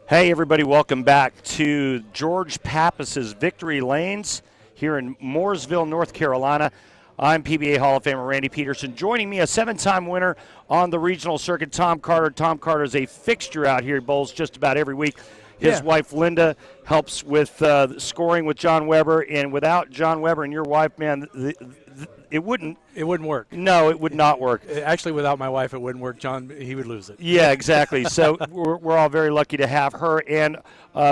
Hey, everybody, welcome back to George Pappas's Victory Lanes here in Mooresville, North Carolina. I'm PBA Hall of Famer Randy Peterson. Joining me, a seven-time winner on the regional circuit, Tom Carter. Tom Carter is a fixture out here. He bowls just about every week. His wife, Linda, helps with scoring with John Weber. And without John Weber and your wife, man, it wouldn't. It wouldn't work. No, it would not work. Actually, without my wife, it wouldn't work. John, he would lose it. Yeah, exactly. So we're all very lucky to have her, and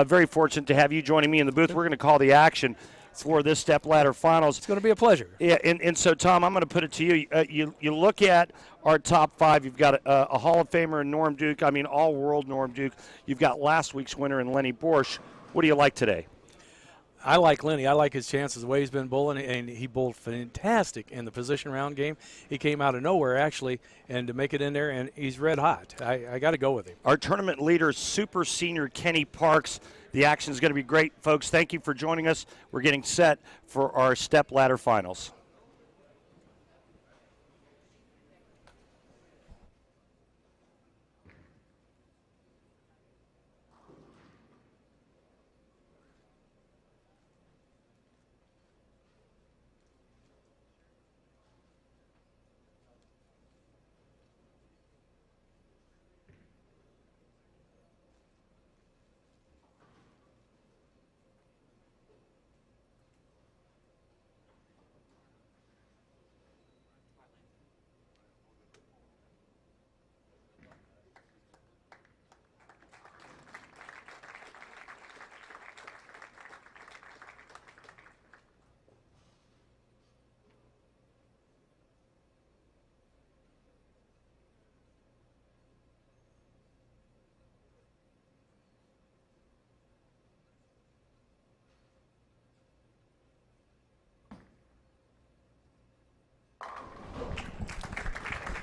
very fortunate to have you joining me in the booth. We're going to call the action for this Stepladder Finals. It's going to be a pleasure. Yeah, and so, Tom, I'm going to put it to you. You look at our top five. You've got a Hall of Famer in Norm Duke. I mean, all-world Norm Duke. You've got last week's winner in Lennie Boresch. What do you like today? I like Lennie. I like his chances, the way he's been bowling, and he bowled fantastic in the position round game. He came out of nowhere, actually, and to make it in there, and he's red hot. I got to go with him. Our tournament leader, super senior Kenny Parks. The action is going to be great, folks. Thank you for joining us. We're getting set for our Stepladder Finals.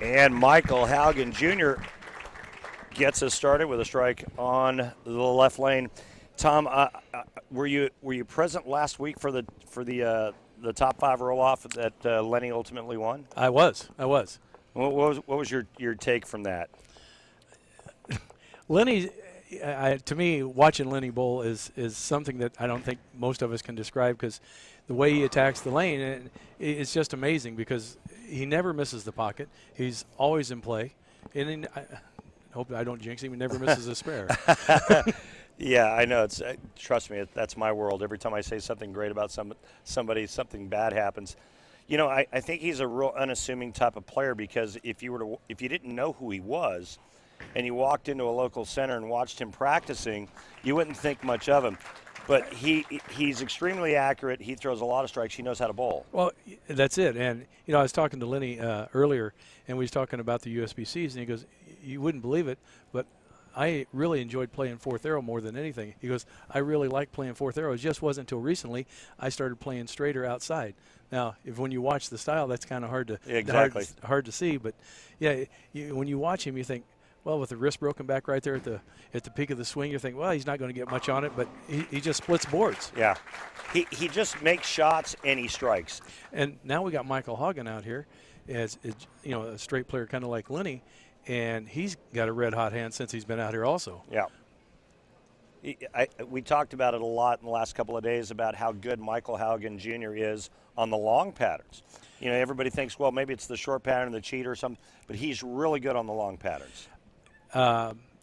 And Michael Haugen Jr. gets us started with a strike on the left lane. Tom, were you present last week for the top five roll-off that Lennie ultimately won? I was. What was your take from that? Lennie, to me, watching Lennie bowl is something that I don't think most of us can describe, because the way he attacks the lane, it's just amazing, because he never misses the pocket. He's always in play. And I hope I don't jinx him. He never misses a spare. Yeah, I know. It's trust me, that's my world. Every time I say something great about somebody, something bad happens. You know, I think he's a real unassuming type of player, because if you didn't know who he was, and you walked into a local center and watched him practicing, you wouldn't think much of him. But he's extremely accurate. He throws a lot of strikes. He knows how to bowl. Well, that's it. And, I was talking to Lennie earlier, and we was talking about the USBCs, and he goes, you wouldn't believe it, but I really enjoyed playing fourth arrow more than anything. He goes, I really like playing fourth arrow. It just wasn't until recently I started playing straighter outside. Now, when you watch the style, that's kind of hard to hard to see. But, yeah, when you watch him, you think, well, with the wrist broken back right there at the peak of the swing, you think, well, he's not going to get much on it, but he just splits boards. Yeah. He just makes shots and he strikes. And now we got Michael Haugen out here as a straight player, kind of like Lennie, and he's got a red-hot hand since he's been out here also. Yeah. We talked about it a lot in the last couple of days about how good Michael Haugen Jr. is on the long patterns. Everybody thinks, well, maybe it's the short pattern, the cheat or something, but he's really good on the long patterns.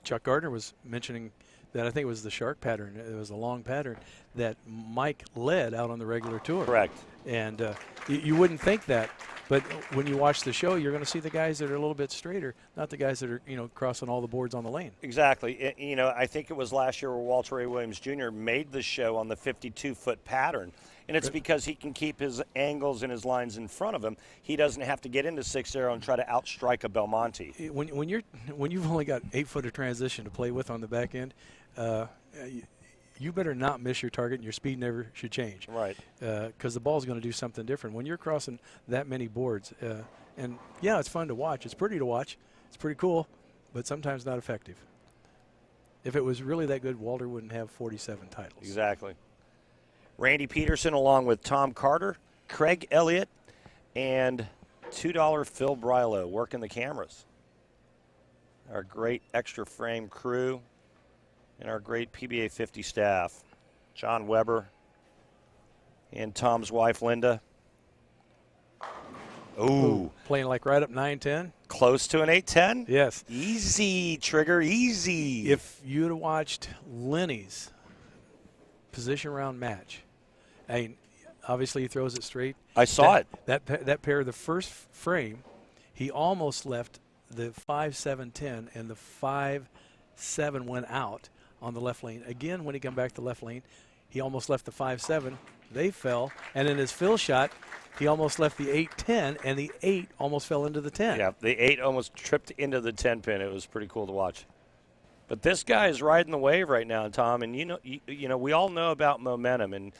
Chuck Gardner was mentioning that I think it was the shark pattern. It was a long pattern that Mike led out on the regular tour. Correct. And you wouldn't think that, but when you watch the show, you're going to see the guys that are a little bit straighter, not the guys that are crossing all the boards on the lane. Exactly. I think it was last year where Walter A. Williams Jr. made the show on the 52-foot pattern. And it's because he can keep his angles and his lines in front of him. He doesn't have to get into 6-arrow and try to outstrike a Belmonte. When you've only got 8 foot of transition to play with on the back end, you better not miss your target, and your speed never should change. Right. Because the ball's going to do something different when you're crossing that many boards. And yeah, it's fun to watch. It's pretty to watch. It's pretty cool, but sometimes not effective. If it was really that good, Walter wouldn't have 47 titles. Exactly. Randy Peterson along with Tom Carter, Craig Elliott, and $2 Phil Brylow working the cameras. Our great Xtra Frame crew. and our great PBA50 staff, John Weber and Tom's wife, Linda. Ooh. Playing like right up 9-10. Close to an 8-10? Yes. Easy, Trigger, easy. If you'd have watched Lennie's position round match, I mean, obviously he throws it straight. I saw it. That pair, the first frame, he almost left the 5-7-10, and the 5-7 went out on the left lane. Again, when he come back to the left lane, he almost left the 5-7. They fell, and in his fill shot, he almost left the 8-10, and the 8 almost fell into the 10. Yeah, the 8 almost tripped into the 10 pin. It was pretty cool to watch. But this guy is riding the wave right now, Tom. And you know, we all know about momentum, and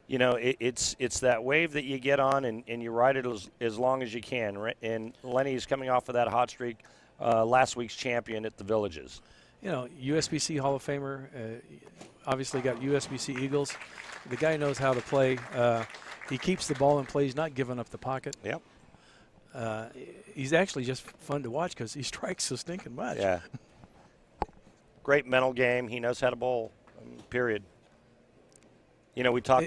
you know, it's that wave that you get on, and you ride it as long as you can. And Lennie's coming off of that hot streak, last week's champion at the Villages. You know, USBC Hall of Famer, obviously got USBC Eagles. The guy knows how to play. He keeps the ball in play. He's not giving up the pocket. Yep. He's actually just fun to watch because he strikes so stinking much. Yeah. Great mental game. He knows how to bowl. Period. You know, we talk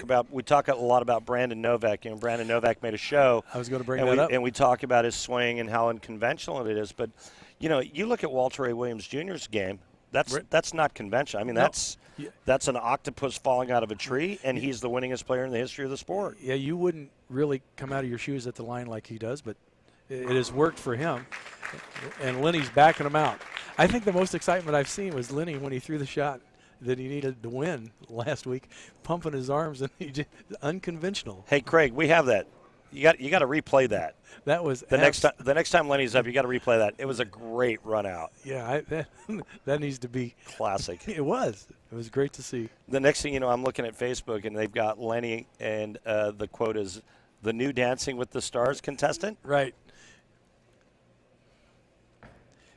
a lot about Brandon Novak. You know, Brandon Novak made a show. I was going to bring that up. And we talk about his swing and how unconventional it is. But, you know, you look at Walter A. Williams Jr.'s game. That's not conventional. I mean, that's an octopus falling out of a tree, and he's the winningest player in the history of the sport. Yeah, you wouldn't really come out of your shoes at the line like he does, but it has worked for him. And Lennie's backing him out. I think the most excitement I've seen was Lennie when he threw the shot that he needed to win last week, pumping his arms, and he just unconventional. Hey, Craig, we have that. You got to replay that. That was the next time Lennie's up. You got to replay that. It was a great run out. Yeah, that needs to be classic. It was great to see. The next thing you know, I'm looking at Facebook, and they've got Lennie, and the quote is, "The new Dancing with the Stars contestant." Right.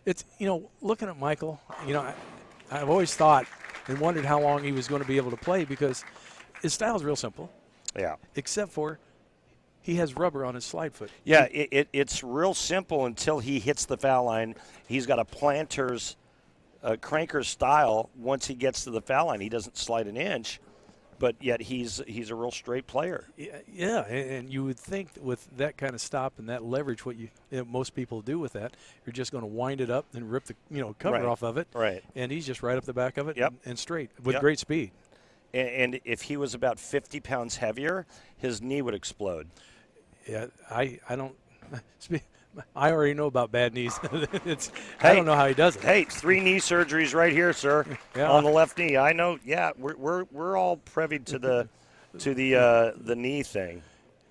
It's, you know, looking at Michael, you know, I've always thought and wondered how long he was going to be able to play because his style is real simple. Yeah. Except for he has rubber on his slide foot. Yeah, it's real simple until he hits the foul line. He's got a planter's, cranker's style. Once he gets to the foul line, he doesn't slide an inch, but yet he's a real straight player. Yeah, and you would think that with that kind of stop and that leverage, what most people do with that, you're just going to wind it up and rip the cover off of it. Right. And he's just right up the back of it and straight with Yep. great speed. And if he was about 50 pounds heavier, his knee would explode. Yeah, I don't. I already know about bad knees. I don't know how he does it. Hey, 3 knee surgeries right here, sir, on the left knee. I know. Yeah, we're all privy to the knee thing.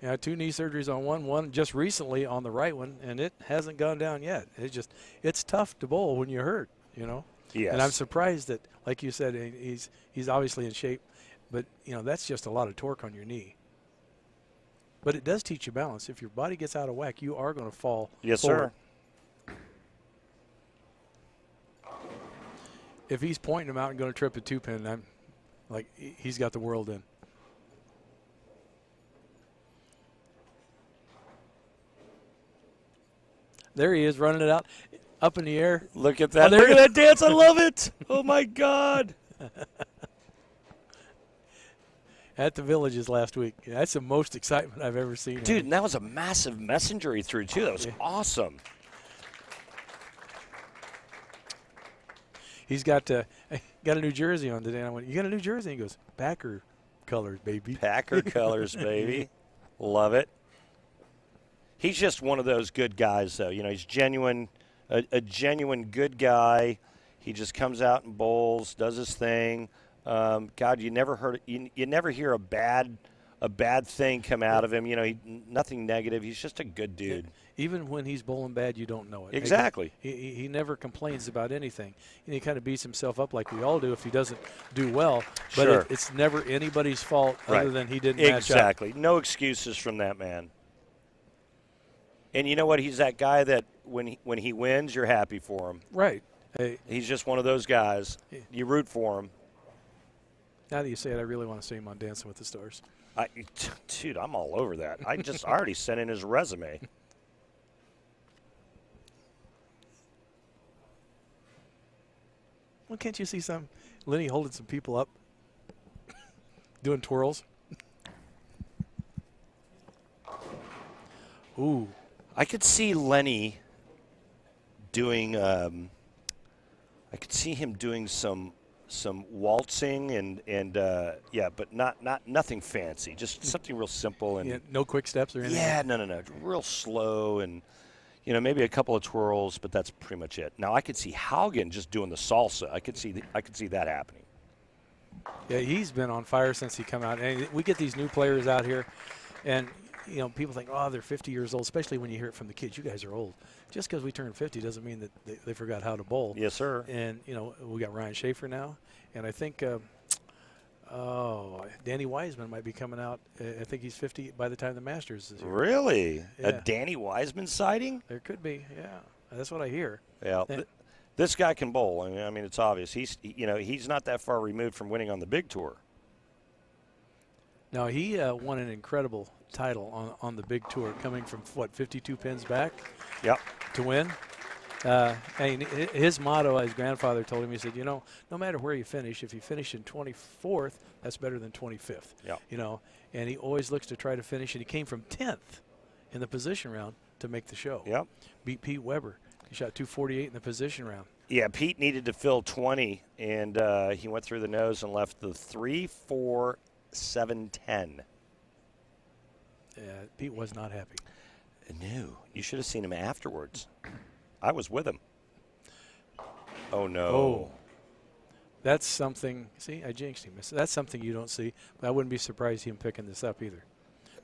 Yeah, 2 knee surgeries on one just recently on the right one, and it hasn't gone down yet. It's tough to bowl when you're hurt, you know. Yes. And I'm surprised that, like you said, he's obviously in shape, but that's just a lot of torque on your knee. But it does teach you balance. If your body gets out of whack, you are going to fall. Yes, forward. sir. If he's pointing him out and going to trip a 2-pin, I'm like, he's got the world in. There he is, running it out, up in the air. Look at that. Look at that dance. I love it. Oh, my God. At the Villages last week. That's the most excitement I've ever seen. Dude, and that was a massive messenger he threw, too. That was awesome. He's got a New Jersey on today. And I went, "You got a New Jersey?" And he goes, "Packer colors, baby." Packer colors, baby. Love it. He's just one of those good guys, though. He's genuine, a genuine good guy. He just comes out and bowls, does his thing. God, you never hear a bad thing come out of him. Nothing negative. He's just a good dude. Even when he's bowling bad, you don't know it. Exactly. He never complains about anything. And he kind of beats himself up like we all do if he doesn't do well. But Sure. It's never anybody's fault other than he didn't match up. Exactly. No excuses from that man. And you know what? He's that guy that when he wins, you're happy for him. Right. Hey, he's just one of those guys. You root for him. Now that you say it, I really want to see him on Dancing with the Stars. Dude, I'm all over that. I already sent in his resume. Well, can't you see some? Lennie holding some people up, doing twirls. Ooh. I could see Lennie doing. I could see him doing some waltzing and but nothing fancy. Just something real simple and no quick steps or anything. Yeah, no, real slow and maybe a couple of twirls, but that's pretty much it. Now I could see Haugen just doing the salsa. I could see that happening. Yeah, he's been on fire since he come out. And we get these new players out here, and people think, oh, they're 50 years old, especially when you hear it from the kids. You guys are old. Just because we turned 50 doesn't mean that they forgot how to bowl. Yes, sir. And, we got Ryan Schaefer now. And I think, Danny Wiseman might be coming out. I think he's 50 by the time the Masters is here. Really? Yeah. A Danny Wiseman sighting? There could be, yeah. That's what I hear. Yeah. This guy can bowl. I mean, it's obvious. He's not that far removed from winning on the big tour. Now, he won an incredible title on the big tour, coming from, 52 pins back to win. And his motto, his grandfather told him, he said, no matter where you finish, if you finish in 24th, that's better than 25th. Yeah. And he always looks to try to finish, and he came from 10th in the position round to make the show. Yep. Beat Pete Weber. He shot 248 in the position round. Yeah, Pete needed to fill 20, and he went through the nose and left the 3-4-7-10. Yeah, Pete was not happy. No, you should have seen him afterwards. I was with him. Oh, no. Oh. That's something. See, I jinxed him. That's something you don't see. But I wouldn't be surprised him picking this up either.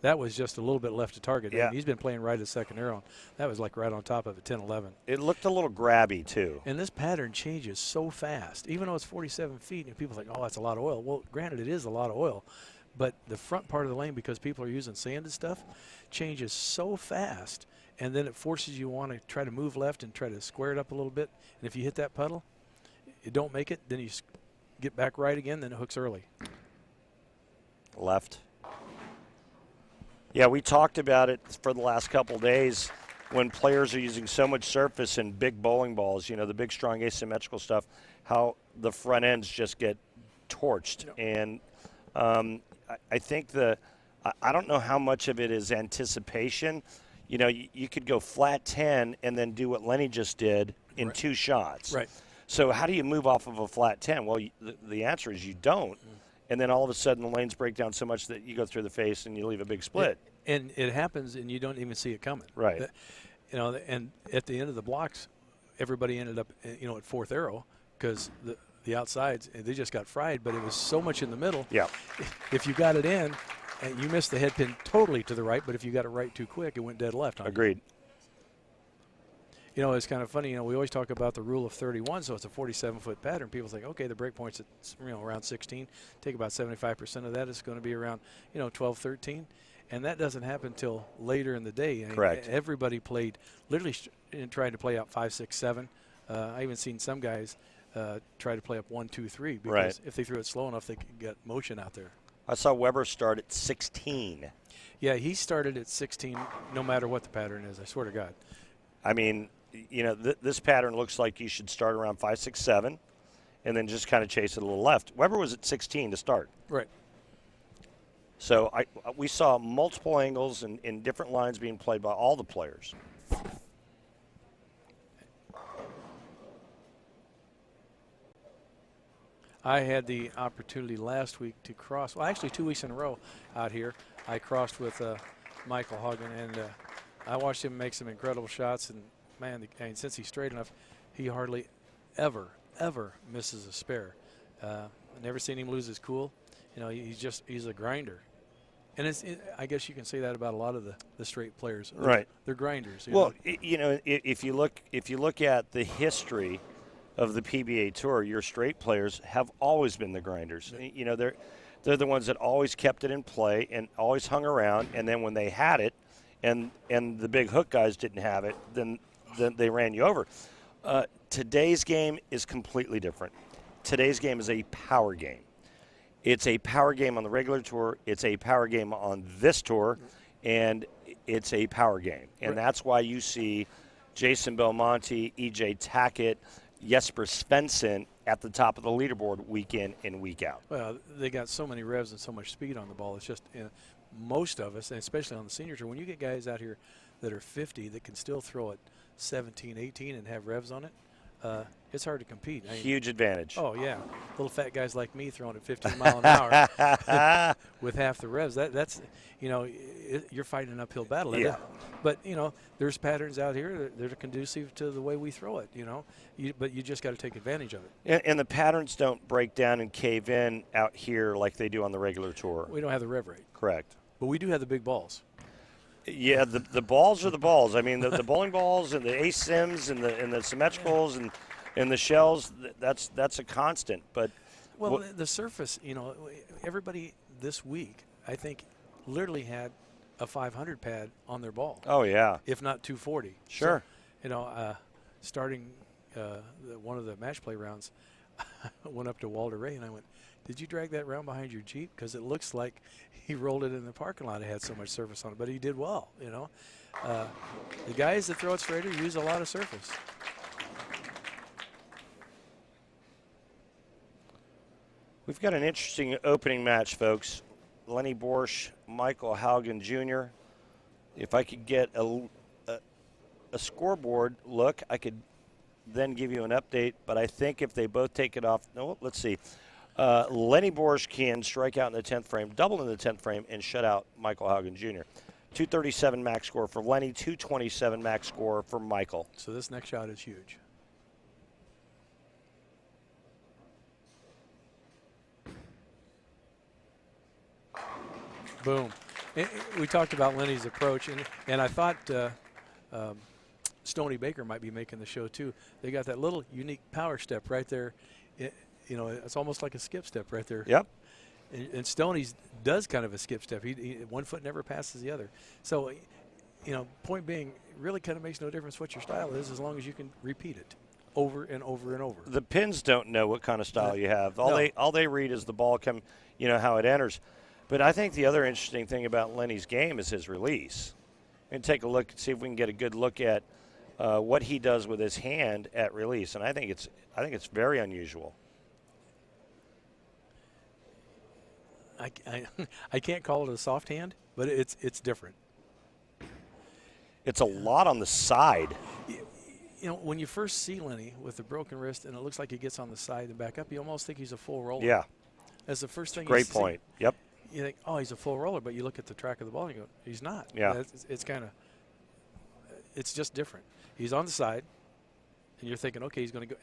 That was just a little bit left to target. Yeah. I mean, he's been playing right at second arrow. That was like right on top of it, 10-11. It looked a little grabby, too. And this pattern changes so fast. Even though it's 47 feet, and people think, oh, that's a lot of oil. Well, granted, it is a lot of oil. But the front part of the lane, because people are using sand and stuff, changes so fast. And then it forces you to want to try to move left and try to square it up a little bit. And if you hit that puddle, you don't make it, then you get back right again, then it hooks early. Left. Yeah, we talked about it for the last couple of days when players are using so much surface and big bowling balls, the big, strong, asymmetrical stuff, how the front ends just get torched. Yep. And I think I don't know how much of it is anticipation. You could go flat 10 and then do what Lennie just did in right. 2 shots. Right. So how do you move off of a flat 10? Well, the answer is you don't. And then all of a sudden the lanes break down so much that you go through the face and you leave a big split. And it happens and you don't even see it coming. Right. And at the end of the blocks, everybody ended up, at fourth arrow because the outsides, they just got fried, but it was so much in the middle. Yeah. If you got it in, you missed the head pin totally to the right, but if you got it right too quick, it went dead left on you. Agreed. It's kind of funny. We always talk about the rule of 31, so it's a 47-foot pattern. People think, okay, the break point's at around 16. Take about 75% of that. It's going to be around 12, 13, and that doesn't happen until later in the day. Correct. Everybody played literally trying to play out 5, 6, 7. I even seen some guys try to play up 1, 2, 3 because right. if they threw it slow enough, they could get motion out there. I saw Weber start at 16. Yeah, he started at 16 no matter what the pattern is, I swear to God. I mean, this pattern looks like you should start around 5, 6, 7, and then just kind of chase it a little left. Weber was at 16 to start. Right. So we saw multiple angles and in different lines being played by all the players. I had the opportunity last week to cross, well, actually 2 weeks in a row out here. I crossed with Michael Haugen, and I watched him make some incredible shots. And, man, since he's straight enough, he hardly ever misses a spare. I've never seen him lose his cool. He's a grinder. And I guess you can say that about a lot of the straight players. Right. They're grinders. Well, if you look at the history of the PBA Tour, your straight players have always been the grinders. Yeah. They're the ones that always kept it in play and always hung around. And then when they had it, and the big hook guys didn't have it, then they ran you over. Today's game is completely different. Today's game is a power game. It's a power game on the regular tour. It's a power game on this tour, and it's a power game. And that's why you see Jason Belmonte, E.J. Tackett, Jesper Svensson at the top of the leaderboard week in and week out. Well, they got so many revs and so much speed on the ball. It's just most of us, and especially on the senior tour, when you get guys out here that are 50 that can still throw it 17, 18 and have revs on it, it's hard to compete. Huge advantage. Oh, yeah. Little fat guys like me throwing at 15 mile an hour with half the revs. That's, you're fighting an uphill battle. Yeah. But, there's patterns out here that are conducive to the way we throw it, but you just got to take advantage of it. And the patterns don't break down and cave in out here like they do on the regular tour. We don't have the rev rate. Correct. But we do have the big balls. Yeah, the balls are the balls. I mean, the bowling balls and the ace-sims and the symmetricals and the shells, that's a constant. But well, the surface, everybody this week, I think, literally had a 500 pad on their ball. Oh, yeah. If not 240. Sure. So, starting one of the match play rounds, I went up to Walter Ray and I went, "Did you drag that round behind your Jeep? Because it looks like he rolled it in the parking lot. It had so much surface on it, but he did well, The guys that throw it straighter use a lot of surface." We've got an interesting opening match, folks. Lennie Boresch, Michael Haugen Jr. If I could get a scoreboard look, I could then give you an update. But I think if they both take it off, no, let's see. Lennie Boresch can strike out in the 10th frame, double in the 10th frame, and shut out Michael Haugen Jr. 237 max score for Lennie, 227 max score for Michael. So this next shot is huge. Boom. We talked about Lennie's approach, and I thought Stoney Baker might be making the show too. They got that little unique power step right there. It's almost like a skip step right there. Yep. And Stoney's does kind of a skip step. One foot never passes the other. So, point being, it really kind of makes no difference what your style is as long as you can repeat it over and over and over. The pins don't know what kind of style you have. All they read is the ball come, how it enters. But I think the other interesting thing about Lennie's game is his release. And take a look, see if we can get a good look at what he does with his hand at release. And I think it's very unusual. I can't call it a soft hand, but it's different. It's a lot on the side. When you first see Lennie with the broken wrist and it looks like he gets on the side and back up, you almost think he's a full roller. Yeah. That's the first thing. Great point. Yep. You think, oh, he's a full roller, but you look at the track of the ball and you go, he's not. Yeah. It's just different. He's on the side, and you're thinking, okay, he's going to go,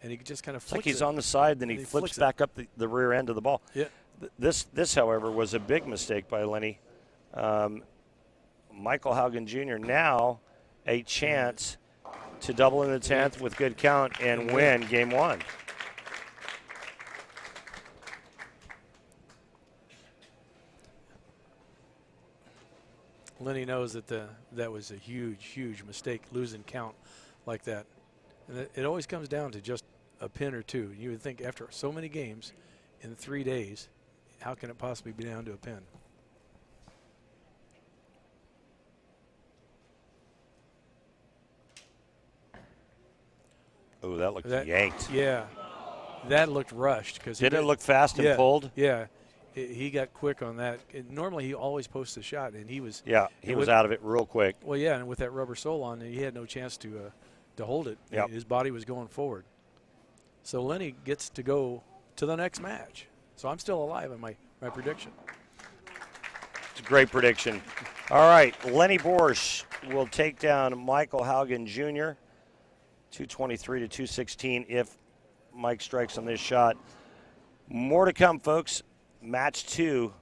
and he just kind of flicks like he's it. on the side, then he flips back up the rear end of the ball. Yeah. This, however, was a big mistake by Lennie. Michael Haugen Jr. now a chance to double in the 10th with good count and win game one. Lennie knows that that was a huge, huge mistake, losing count like that. And it always comes down to just a pin or two. You would think after so many games in 3 days, how can it possibly be down to a pin? Oh, that looked yanked. Yeah, that looked rushed. Did it look fast and pulled? Yeah. He got quick on that. Normally, he always posts a shot, and he was. Yeah, he was out of it real quick. Well, yeah, and with that rubber sole on, he had no chance to hold it. Yep. His body was going forward. So Lennie gets to go to the next match. So I'm still alive in my prediction. It's a great prediction. All right, Lennie Boresch will take down Michael Haugen Jr. 223 to 216 if Mike strikes on this shot. More to come, folks. Match 2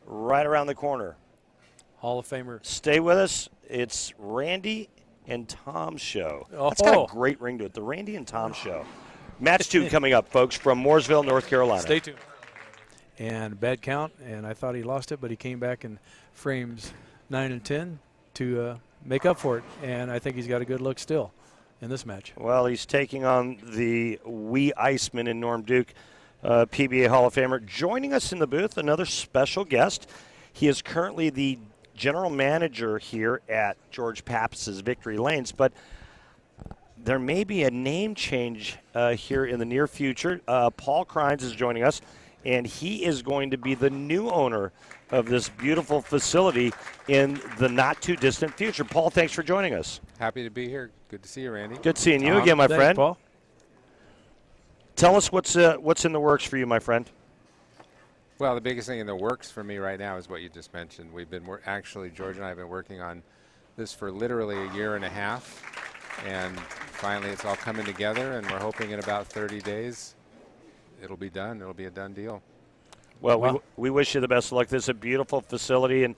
right around the corner. Hall of Famer. Stay with us. It's Randy and Tom show. Oh. That's got a great ring to it, the Randy and Tom show. Match 2 coming up, folks, from Mooresville, North Carolina. Stay tuned. And bad count, and I thought he lost it, but he came back in frames 9 and 10 to make up for it, and I think he's got a good look still in this match. Well, he's taking on the wee Iceman in Norm Duke. PBA Hall of Famer. Joining us in the booth, another special guest. He is currently the general manager here at George Pappas Victory Lanes, but there may be a name change here in the near future. Paul Krines is joining us, and he is going to be the new owner of this beautiful facility in the not-too-distant future. Paul, thanks for joining us. Happy to be here. Good to see you, Randy. Good seeing you again, my Thanks, friend. Paul. Tell us what's in the works for you, my friend. Well, the biggest thing in the works for me right now is what you just mentioned. We've been actually, George and I have been working on this for literally a year and a half, and finally it's all coming together, and we're hoping in about 30 days it'll be done. It'll be a done deal. Well, Wow. we wish you the best of luck. This is a beautiful facility, and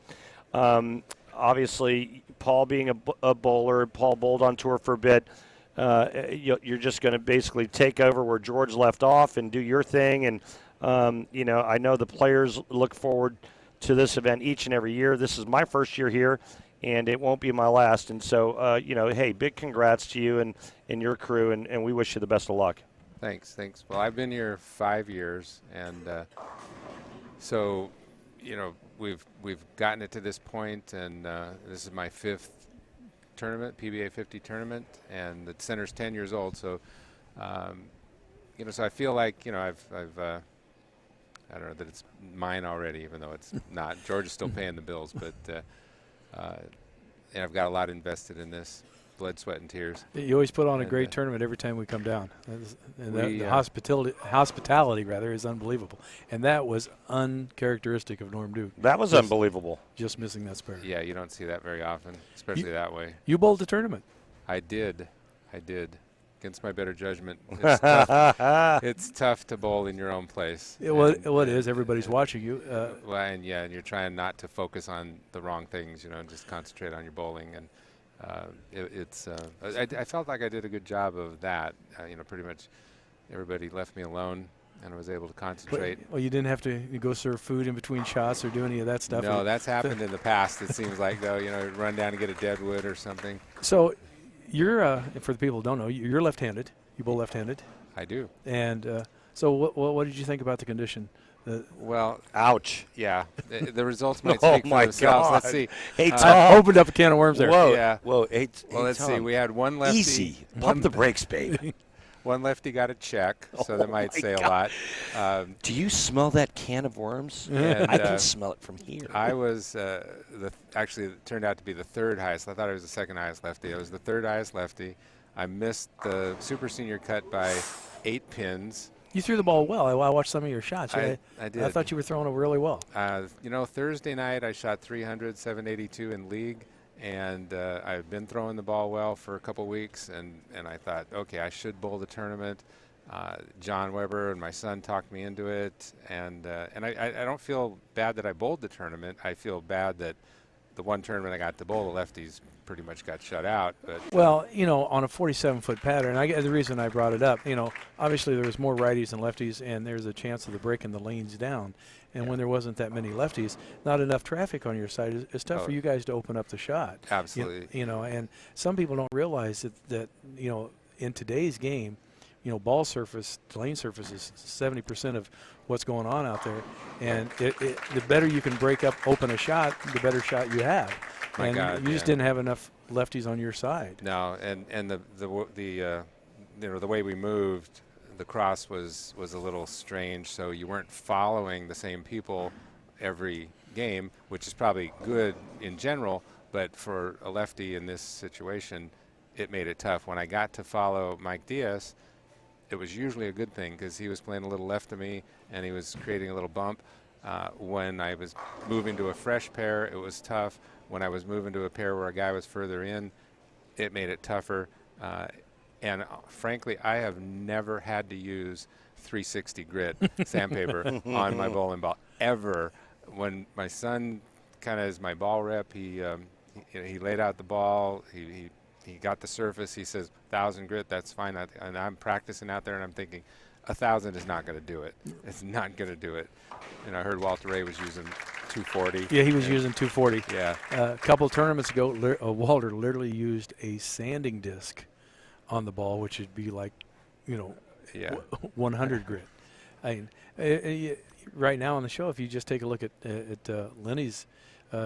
obviously, Paul being a bowler, Paul bowled on tour for a bit. You're just going to basically take over where George left off and do your thing. And, I know the players look forward to this event each and every year. This is my first year here, and it won't be my last. And so, hey, big congrats to you and your crew, and we wish you the best of luck. Thanks. Well, I've been here 5 years, and so, we've gotten it to this point, and this is my 5th tournament, PBA50 tournament, and the center's 10 years old. So, so I feel like, I've I don't know that it's mine already, even though it's not. George is still paying the bills, but and I've got a lot invested in this, blood, sweat, and tears. You always put on a And, great tournament every time we come down. The we, hospitality rather is unbelievable, and that was uncharacteristic of Norm Duke. That was unbelievable. Just missing that spare. Yeah, you don't see that very often, especially that way. You bowled the tournament. I did. Against my better judgment. It's tough. It's tough to bowl in your own place. It is. Everybody's watching you. And you're trying not to focus on the wrong things, and just concentrate on your bowling. And I felt like I did a good job of that. Pretty much everybody left me alone, and I was able to concentrate. Well, you didn't have to go serve food in between shots or do any of that stuff. No, that's happened in the past. It seems like, though, run down and get a deadwood or something. So, you're for the people who don't know, you're left-handed. You bowl left-handed. I do. And so, what did you think about the condition? Well, ouch. Yeah, the results might Oh, speak for my themselves. God. Let's see. Hey, I Tom. opened up a can of worms there. Whoa. Yeah. Whoa. Well, let's see. Tom. We had one lefty. Easy. Pump the brakes, babe. One lefty got a check, so that might my say God. a lot. Do you smell that can of worms? And, I can smell it from here. I was actually it turned out to be the 3rd highest. I thought I was the 2nd highest lefty. I was the 3rd highest lefty. I missed the super senior cut by 8 pins. You threw the ball well. I watched some of your shots. I did. I thought you were throwing it really well. Thursday night I shot 300, 782 in league, and I've been throwing the ball well for a couple weeks, and I thought, okay, I should bowl the tournament. John Weber and my son talked me into it, and I don't feel bad that I bowled the tournament. I feel bad that the one tournament I got to bowl, the lefties pretty much got shut out. But well, on a 47-foot pattern, the reason I brought it up, obviously there was more righties than lefties, and there's a chance of the breaking the lanes down. And when there wasn't that many lefties, not enough traffic on your side, it's tough for you guys to open up the shot. Absolutely. And some people don't realize that in today's game, ball surface, lane surface is 70% of what's going on out there. And the better you can open a shot, the better shot you have. My and God, you just didn't have enough lefties on your side. No, and the way we moved, the cross was a little strange, so you weren't following the same people every game, which is probably good in general, but for a lefty in this situation, it made it tough. When I got to follow Mike Diaz, it was usually a good thing because he was playing a little left of me and he was creating a little bump. When I was moving to a fresh pair, it was tough. When I was moving to a pair where a guy was further in, it made it tougher. And frankly, I have never had to use 360 grit sandpaper on my bowling ball ever. When my son kind of is my ball rep, he laid out the ball. He got the surface. He says 1,000 grit, that's fine. And I'm practicing out there, and I'm thinking 1,000 is not going to do it. It's not going to do it. And I heard Walter Ray was using 240. Yeah, he was using 240. Yeah. A couple of tournaments ago, Walter literally used a sanding disc on the ball, which would be like, 100 grit. I mean, right now on the show, if you just take a look at Lennie's,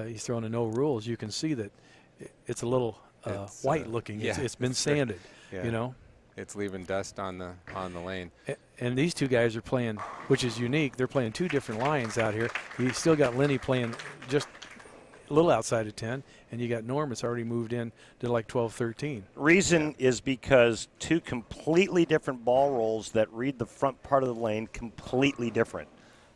he's throwing a no rules, you can see that it's a little white looking. Yeah, It's been sanded, yeah. you know. It's leaving dust on the lane. And these two guys are playing, which is unique. They're playing two different lines out here. You still got Lennie playing just a little outside of 10, and you got Norm that's already moved in to like 12, 13. Reason is because two completely different ball rolls that read the front part of the lane completely different.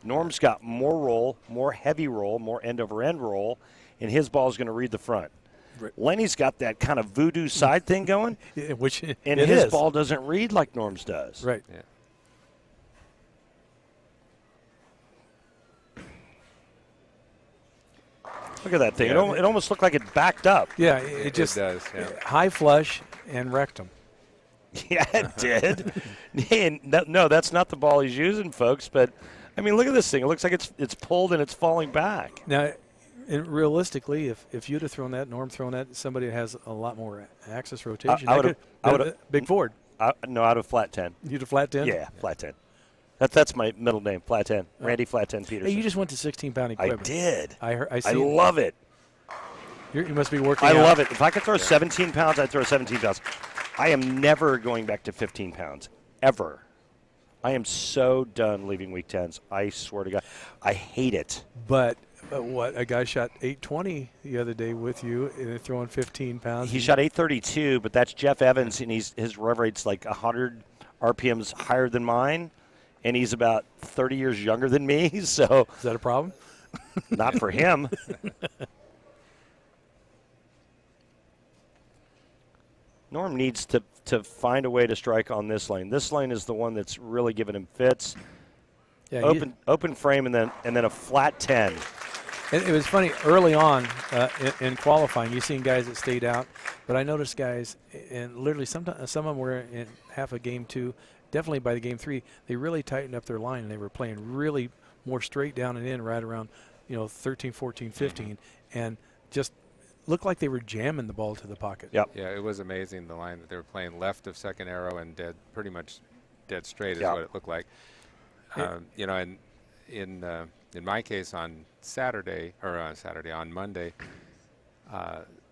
Norm's got more roll, more heavy roll, more end-over-end roll, and his ball's going to read the front. Right. Lennie's got that kind of voodoo side thing going, Which and his ball doesn't read like Norm's does. Right. Yeah. Look at that thing. Yeah. It almost looked like it backed up. Yeah, it just does. Yeah. high flush and wrecked him. Yeah, it did. And no, that's not the ball he's using, folks. But, I mean, look at this thing. It looks like it's pulled and it's falling back. Now, realistically, if you'd have thrown that, Norm thrown that, somebody that has a lot more axis rotation. I would've Big Ford. No, out of flat 10. You'd have flat 10? Yeah, flat 10. That's my middle name, flat 10. Randy Flat 10 Peterson. Hey, you just went to 16-pound equipment. I did. I I love it. You must be working I out. love it. If I could throw 17 pounds, I'd throw 17 pounds. I am never going back to 15 pounds, ever. I am so done leaving week 10s. I swear to God. I hate it. But what, a guy shot 820 the other day with you and throwing 15 pounds. He shot 832, but that's Jeff Evans, and his rev rate's like 100 RPMs higher than mine, and he's about 30 years younger than me, so. Is that a problem? Not for him. Norm needs to find a way to strike on this lane. This lane is the one that's really giving him fits. Yeah, open frame and then a flat 10. It was funny early on in qualifying. You seen guys that stayed out, but I noticed guys, and literally some of them were in half of game 2. Definitely by the game 3, they really tightened up their line and they were playing really more straight down and in right around 13, 14, 15, and just looked like they were jamming the ball to the pocket. Yep. Yeah, it was amazing the line that they were playing left of second arrow and pretty much dead straight is what it looked like. And in my case on Monday,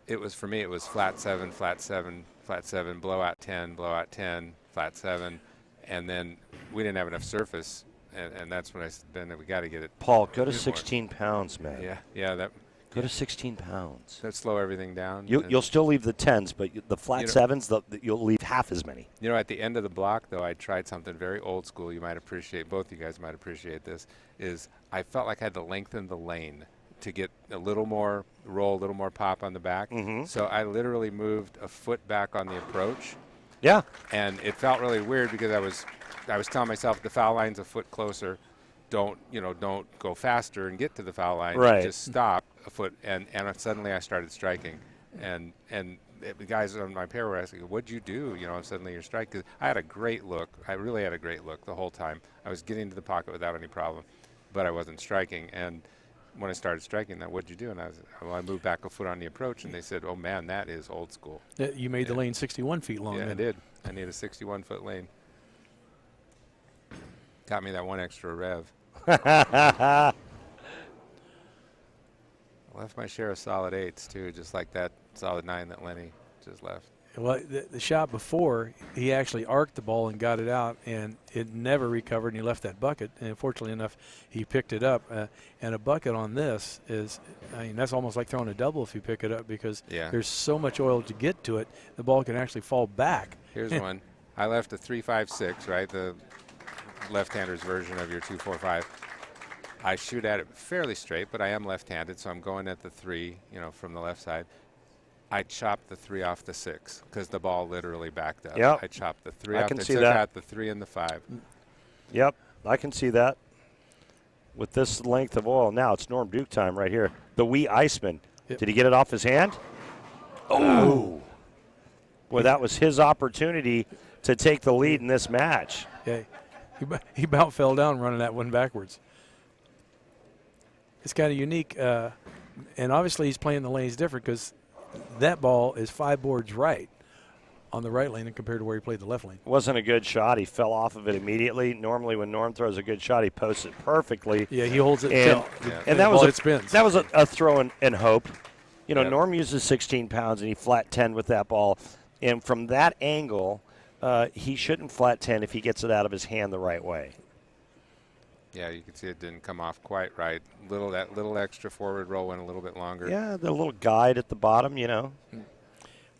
it was for me. It was flat 7, flat 7, flat 7, blowout 10, blowout 10, flat 7, and then we didn't have enough surface, and that's when I said, Ben, we got to get it. Paul, go to 16 pounds, man. Yeah, Go to 16 pounds. That slow everything down. You'll still leave the 10s, but the flat 7s, you'll leave half as many. At the end of the block, though, I tried something very old school. You might appreciate, both you guys might appreciate this, is I felt like I had to lengthen the lane to get a little more roll, a little more pop on the back. Mm-hmm. So I literally moved a foot back on the approach. Yeah. And it felt really weird because I was telling myself the foul line's a foot closer. Don't go faster and get to the foul line. Right. Just stop a foot, and suddenly I started striking, and the guys on my pair were asking, "What'd you do?" Suddenly you're striking. 'Cause I had a great look. I really had a great look the whole time. I was getting to the pocket without any problem, but I wasn't striking. And when I started striking, what'd you do? And I moved back a foot on the approach, and they said, "Oh man, that is old school." You made the lane 61 feet long. Yeah, then. I did. I need a 61-foot lane. Got me that one extra rev. I left my share of solid 8s too, just like that solid 9 that Lennie just left. Well, the shot before, he actually arced the ball and got it out, and it never recovered, and he left that bucket. And fortunately enough, he picked it up. And a bucket on this is, that's almost like throwing a double if you pick it up, because there's so much oil to get to it, the ball can actually fall back. Here's one. I left a 3.56, right? The left-hander's version of your 2.45. I shoot at it fairly straight, but I am left-handed, so I'm going at the 3, from the left side. I chopped the 3 off the 6 because the ball literally backed up. Yep. I chopped the 3 I off. can I see took that. out the 3 and the 5. Yep, I can see that. With this length of oil, now it's Norm Duke time right here. The wee Iceman. Yep. Did he get it off his hand? Oh. Well, that was his opportunity to take the lead in this match. Yeah, he about fell down running that one backwards. It's kind of unique, and obviously he's playing the lanes different because that ball is 5 boards right on the right lane compared to where he played the left lane. Wasn't a good shot. He fell off of it immediately. Normally when Norm throws a good shot, he posts it perfectly. Yeah, he holds it and until that was it spins. That was a throw and hope. You know, Yep. Norm uses 16 pounds, and he flat 10 with that ball. And from that angle, he shouldn't flat 10 if he gets it out of his hand the right way. Yeah, you can see it didn't come off quite right. That little extra forward roll went a little bit longer. Yeah, the little guide at the bottom, you know.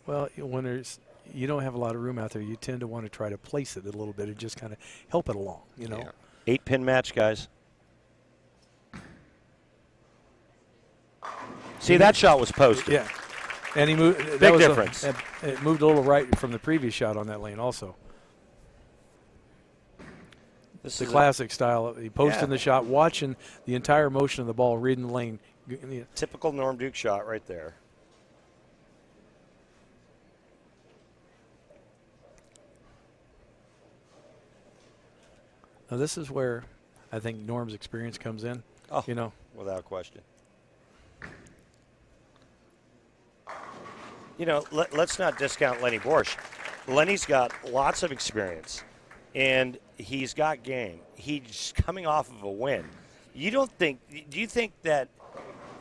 Well, when you don't have a lot of room out there, you tend to want to try to place it a little bit and just kind of help it along, you know. Yeah. 8-pin match, guys. See, that shot was posted. Yeah. And he moved. Big difference. It moved a little right from the previous shot on that lane also. This The is classic style. He posting Yeah. the shot, watching the entire motion of the ball, reading the lane. a typical Norm Duke shot right there. Now this is where I think Norm's experience comes in. Oh, You know, without question. You know, let's not discount Lennie Boresch. Lennie's got lots of experience, and he's got game. He's coming off of a win. Do you think that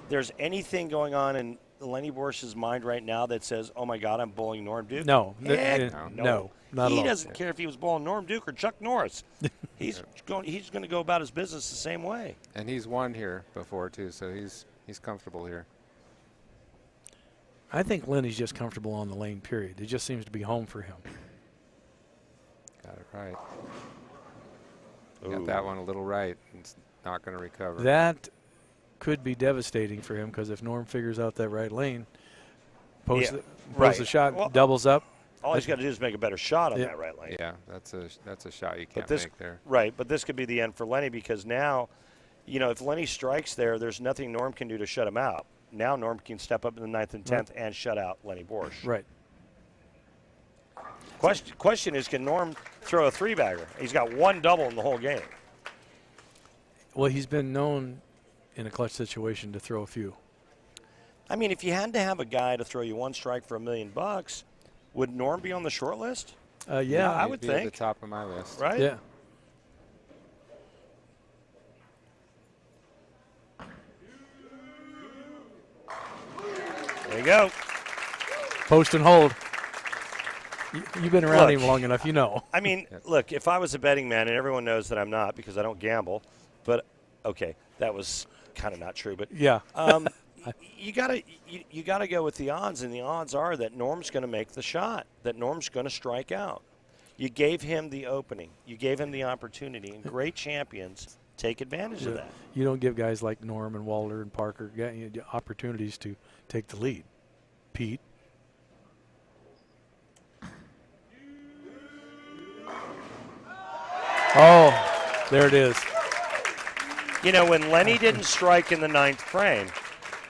there's anything going on in Lennie Boresch's mind right now that says, oh, my God, I'm bullying Norm Duke? no, Heck no, not He at all. doesn't care if he was bullying Norm Duke or Chuck Norris. He's going to go about his business the same way. And he's won here before too, so he's comfortable here. I think Lennie's just comfortable on the lane, period. It just seems to be home for him. Got it right. Ooh. Got that one a little right. It's not going to recover. That could be devastating for him because if Norm figures out that right lane, posts right. the shot, Well, doubles up. All he's got to do is make a better shot on Yeah. that right lane. Yeah, that's a shot you can't But this, make there. right, but this could be the end for Lennie because now, you know, if Lennie strikes there's nothing Norm can do to shut him out. Now Norm can step up in the 9th and 10th and shut out Lennie Boresch. Right. Question is, can Norm throw a three-bagger? He's got one double in the whole game. Well, he's been known in a clutch situation to throw a few. I mean, if you had to have a guy to throw you one strike for $1 million, would Norm be on the short list? Yeah, I He'd would be think. at the top of my list. Right? Yeah. There you go. Post and hold. You've been around Look. him long enough, you know. I mean, look, if I was a betting man, and everyone knows that I'm not because I don't gamble, but okay, that was kind of not true, but Yeah. you gotta go with the odds, and the odds are that Norm's going to make the shot, that Norm's going to strike out. You gave him the opening, you gave him the opportunity, and great champions take advantage of that. You don't give guys like Norm and Walter and Parker opportunities to take the lead. Pete. Oh, there it is. You know, when Lennie didn't strike in the 9th frame,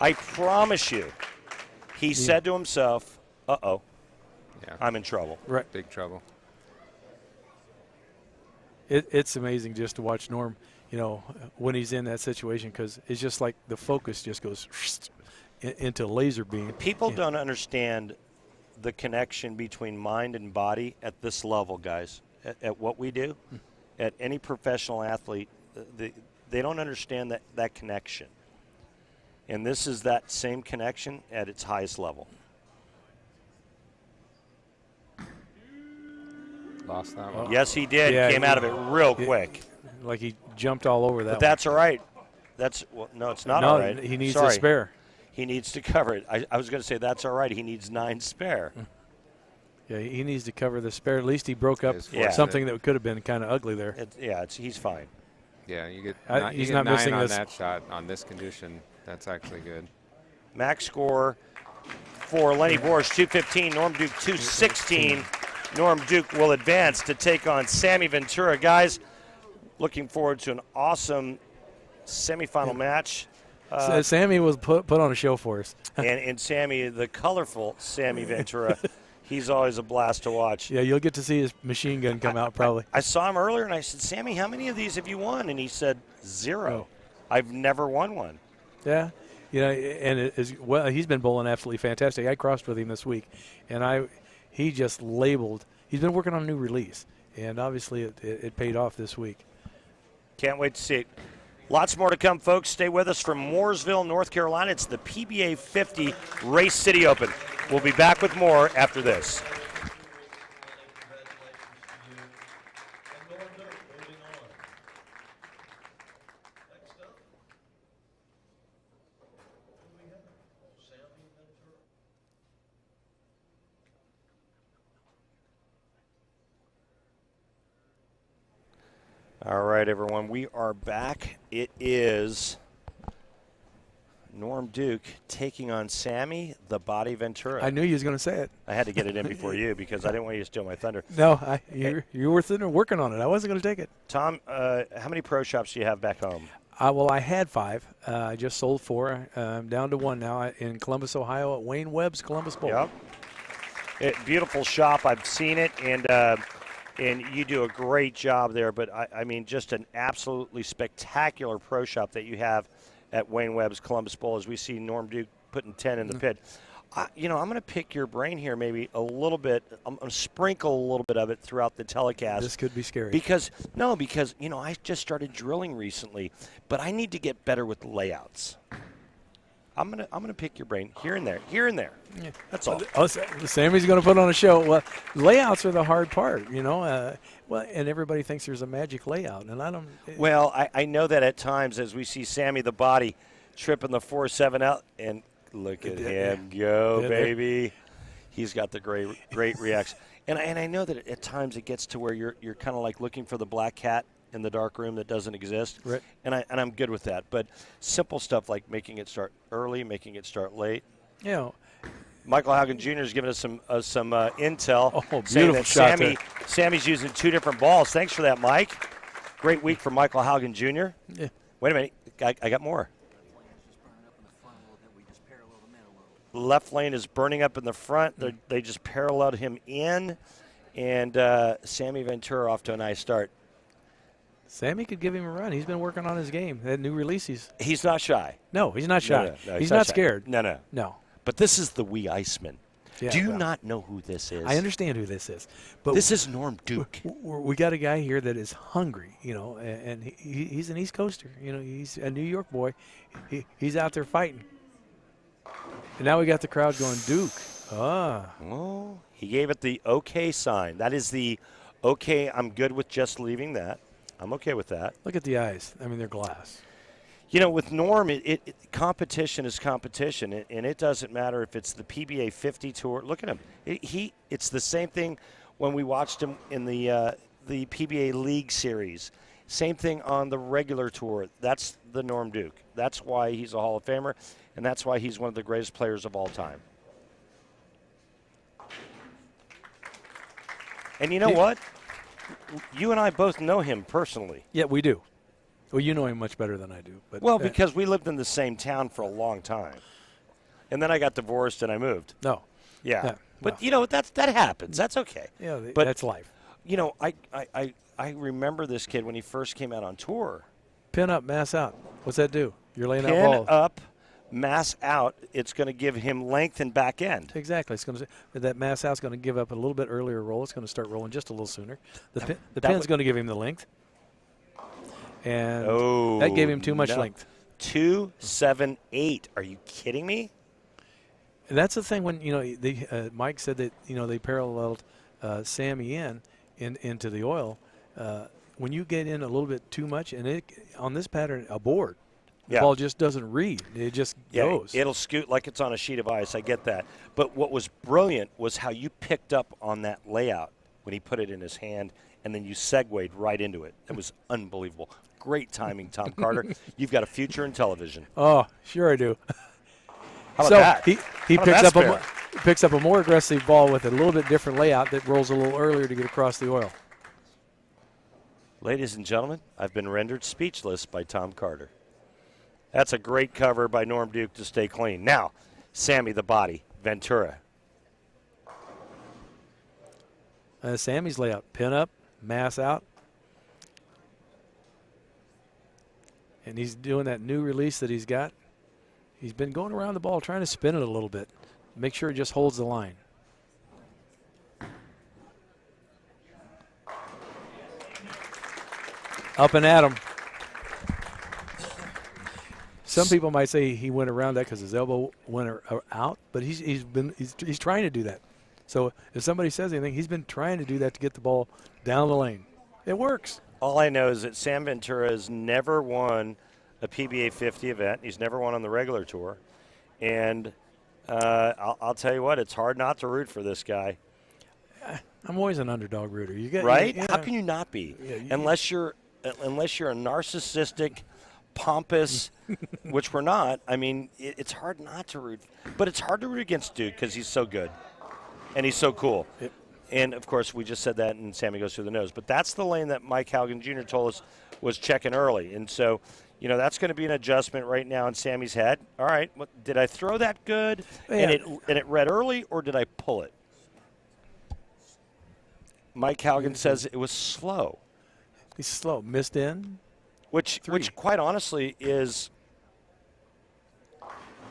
I promise you, he said to himself, uh-oh, Yeah, I'm in trouble. Right. big trouble. It's amazing just to watch Norm, you know, when he's in that situation because it's just like the focus just goes into laser beam. People don't understand the connection between mind and body at this level, guys, at what we do. At any professional athlete, they don't understand that connection. And this is that same connection at its highest level. Lost that one. Yes, he did. Yeah, Came out of it real quick. Like he jumped all over that. But that's all right. No, it's not no, all right. he needs Sorry. a spare. He needs to cover it. I was going to say that's all right. He needs 9 spare. Yeah, he needs to cover the spare. At least he broke up Yeah. something that could have been kind of ugly there. He's fine. Yeah, you get He's you not get 9 missing on this. that shot on this condition. That's actually good. Max score for Lennie Boresch, 215. Norm Duke, 216. Norm Duke will advance to take on Sammy Ventura. Guys, looking forward to an awesome semifinal match. Sammy was put on a show for us. and Sammy, the colorful Sammy Ventura, he's always a blast to watch. Yeah, you'll get to see his machine gun come out probably. I saw him earlier, and I said, Sammy, how many of these have you won? And he said, 0. I've never won one. Yeah, you know, and he's been bowling absolutely fantastic. I crossed with him this week, and he just labeled. He's been working on a new release, and obviously it paid off this week. Can't wait to see it. Lots more to come, folks. Stay with us from Mooresville, North Carolina. It's the PBA50 Race City Open. We'll be back with more after this. All right, everyone, we are back. It is Norm Duke taking on Sammy, the Body Ventura. I knew you was going to say it. I had to get it in before you because I didn't want you to steal my thunder. No, you were sitting there working on it. I wasn't going to take it. Tom, how many pro shops do you have back home? Well, I had 5. I just sold 4. I'm down to 1 now in Columbus, Ohio at Wayne Webb's Columbus Bowl. Yep. Beautiful shop. I've seen it, and you do a great job there. But, I mean, just an absolutely spectacular pro shop that you have at Wayne Webb's Columbus Bowl as we see Norm Duke putting 10 in the pit. I'm going to pick your brain here maybe a little bit. I'm going to sprinkle a little bit of it throughout the telecast. This could be scary. Because I just started drilling recently, but I need to get better with layouts. I'm gonna pick your brain here and there. Yeah. That's all. Sammy's going to put on a show. Well, layouts are the hard part, and everybody thinks there's a magic layout, and I don't. Well, I know that at times as we see Sammy the Body tripping the 4-7 out, and look at him go, baby. He's got the great reaction, and I know that at times it gets to where you're kind of like looking for the black cat in the dark room that doesn't exist, right. and I'm good with that. But simple stuff like making it start early, making it start late. Michael Haugen Jr. is giving us some intel. Oh, saying beautiful that shot Sammy's using 2 different balls. Thanks for that, Mike. Great week for Michael Haugen Jr. Yeah. Wait a minute, I got more. Left lane is burning up in the front. They just paralleled him in, and Sammy Ventura off to a nice start. Sammy could give him a run. He's been working on his game. That new release, he's not shy. No, he's not shy. No, he's not shy. scared. No. But this is the wee Iceman. Yeah, Do you not know who this is? I understand who this is. But this is Norm Duke. We got a guy here that is hungry, and he's an East Coaster. He's a New York boy. He's out there fighting. And now we got the crowd going, Duke. Well, he gave it the okay sign. That is the okay, I'm good with just leaving that. I'm okay with that. Look at the eyes. I mean, they're glass. With Norm, competition is competition, and it doesn't matter if it's the PBA50 tour. Look at him. It's the same thing when we watched him in the PBA League Series. Same thing on the regular tour. That's the Norm Duke. That's why he's a Hall of Famer, and that's why he's one of the greatest players of all time. And you know what? You and I both know him personally. Yeah, we do. Well, you know him much better than I do. But because we lived in the same town for a long time. And then I got divorced and I moved. No. Yeah. But, that happens. That's okay. Yeah, but, that's life. I remember this kid when he first came out on tour. Pin up, mass out. What's that do? You're laying Pin out balls. Pin up, mass out. It's going to give him length and back end. Exactly. It's going to that mass out's going to give up a little bit earlier roll. It's going to start rolling just a little sooner. The pin's going to give him the length. And that gave him too much length. 2, 7, 8. Are you kidding me? And that's the thing when Mike said that they paralleled Sammy into the oil. When you get in a little bit too much, and on this pattern, a board, the ball just doesn't read. It just goes. It'll scoot like it's on a sheet of ice. I get that. But what was brilliant was how you picked up on that layout when he put it in his hand, and then you segued right into it. It was unbelievable. Great timing, Tom Carter. You've got a future in television. Oh, sure I do. How about that? He picks up a more aggressive ball with a little bit different layout that rolls a little earlier to get across the oil. Ladies and gentlemen, I've been rendered speechless by Tom Carter. That's a great cover by Norm Duke to stay clean. Now, Sammy the Body, Ventura. Sammy's layout, pin up, mass out. And he's doing that new release that he's got. He's been going around the ball trying to spin it a little bit. Make sure it just holds the line. Up and at him. Some people might say he went around that because his elbow went out, but he's trying to do that. So if somebody says anything, he's been trying to do that to get the ball down the lane. It works. All I know is that Sam Ventura has never won a PBA50 event. He's never won on the regular tour. And I'll tell you what, it's hard not to root for this guy. I'm always an underdog rooter. You get right? Yeah. How can you not be? Yeah, unless you're a narcissistic, pompous, which we're not. I mean, it's hard not to root. But it's hard to root against Duke because he's so good. And he's so cool. Yep. And, of course, we just said that, and Sammy goes through the nose. But that's the lane that Mike Haugen Jr. told us was checking early. And so, that's going to be an adjustment right now in Sammy's head. All right, did I throw that good? Yeah. And it read early, or did I pull it? Mike Haugen says it was slow. He's slow. Missed in. Which quite honestly is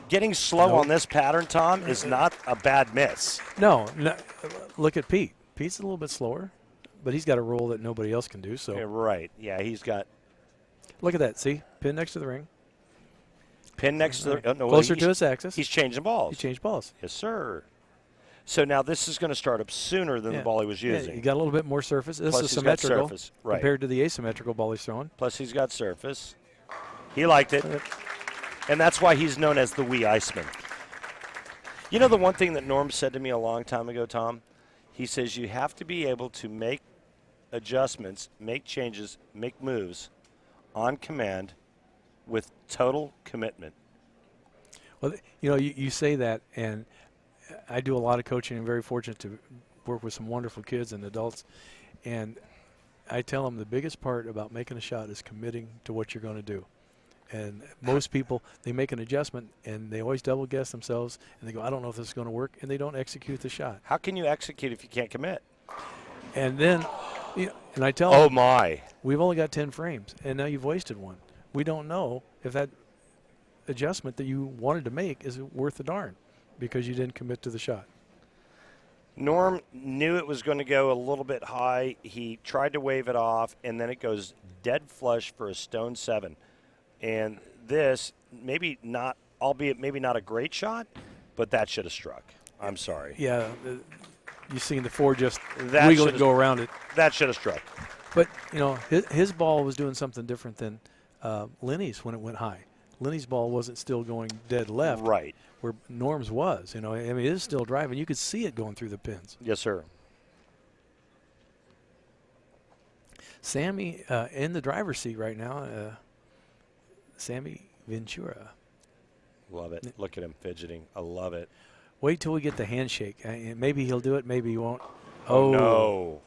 getting slow on this pattern, Tom, is not a bad miss. No, look at Pete. Pete's a little bit slower, but he's got a roll that nobody else can do. So yeah, right. Yeah, he's got. Look at that. See? Pin next to the ring. Pin next to the. No, closer to his axis. He's changing balls. He changed balls. Yes, sir. So now this is going to start up sooner than the ball he was using. Yeah, he got a little bit more surface. This Plus is symmetrical right. compared to the asymmetrical ball he's throwing. Plus he's got surface. He liked it. And that's why he's known as the wee Iceman. You know the one thing that Norm said to me a long time ago, Tom? He says you have to be able to make adjustments, make changes, make moves on command with total commitment. Well, you say that, and I do a lot of coaching. I'm very fortunate to work with some wonderful kids and adults. And I tell them the biggest part about making a shot is committing to what you're going to do. And most people, they make an adjustment, and they always double guess themselves, and they go, I don't know if this is going to work, and they don't execute the shot. How can you execute if you can't commit? And then, and I tell them, oh, my. We've only got 10 frames, and now you've wasted one. We don't know if that adjustment that you wanted to make is worth the darn because you didn't commit to the shot. Norm knew it was going to go a little bit high. He tried to wave it off, and then it goes dead flush for a stone 7. And this, maybe not, albeit maybe not a great shot, but that should have struck. I'm sorry. Yeah, you've seen the 4 just wiggle and go around it. That should have struck. But, his ball was doing something different than Lennie's when it went high. Lennie's ball wasn't still going dead left. Right. Where Norm's was. It is still driving. You could see it going through the pins. Yes, sir. Sammy in the driver's seat right now. Sammy Ventura. Love it. Look at him fidgeting. I love it. Wait till we get the handshake. Maybe he'll do it. Maybe he won't. Oh, no.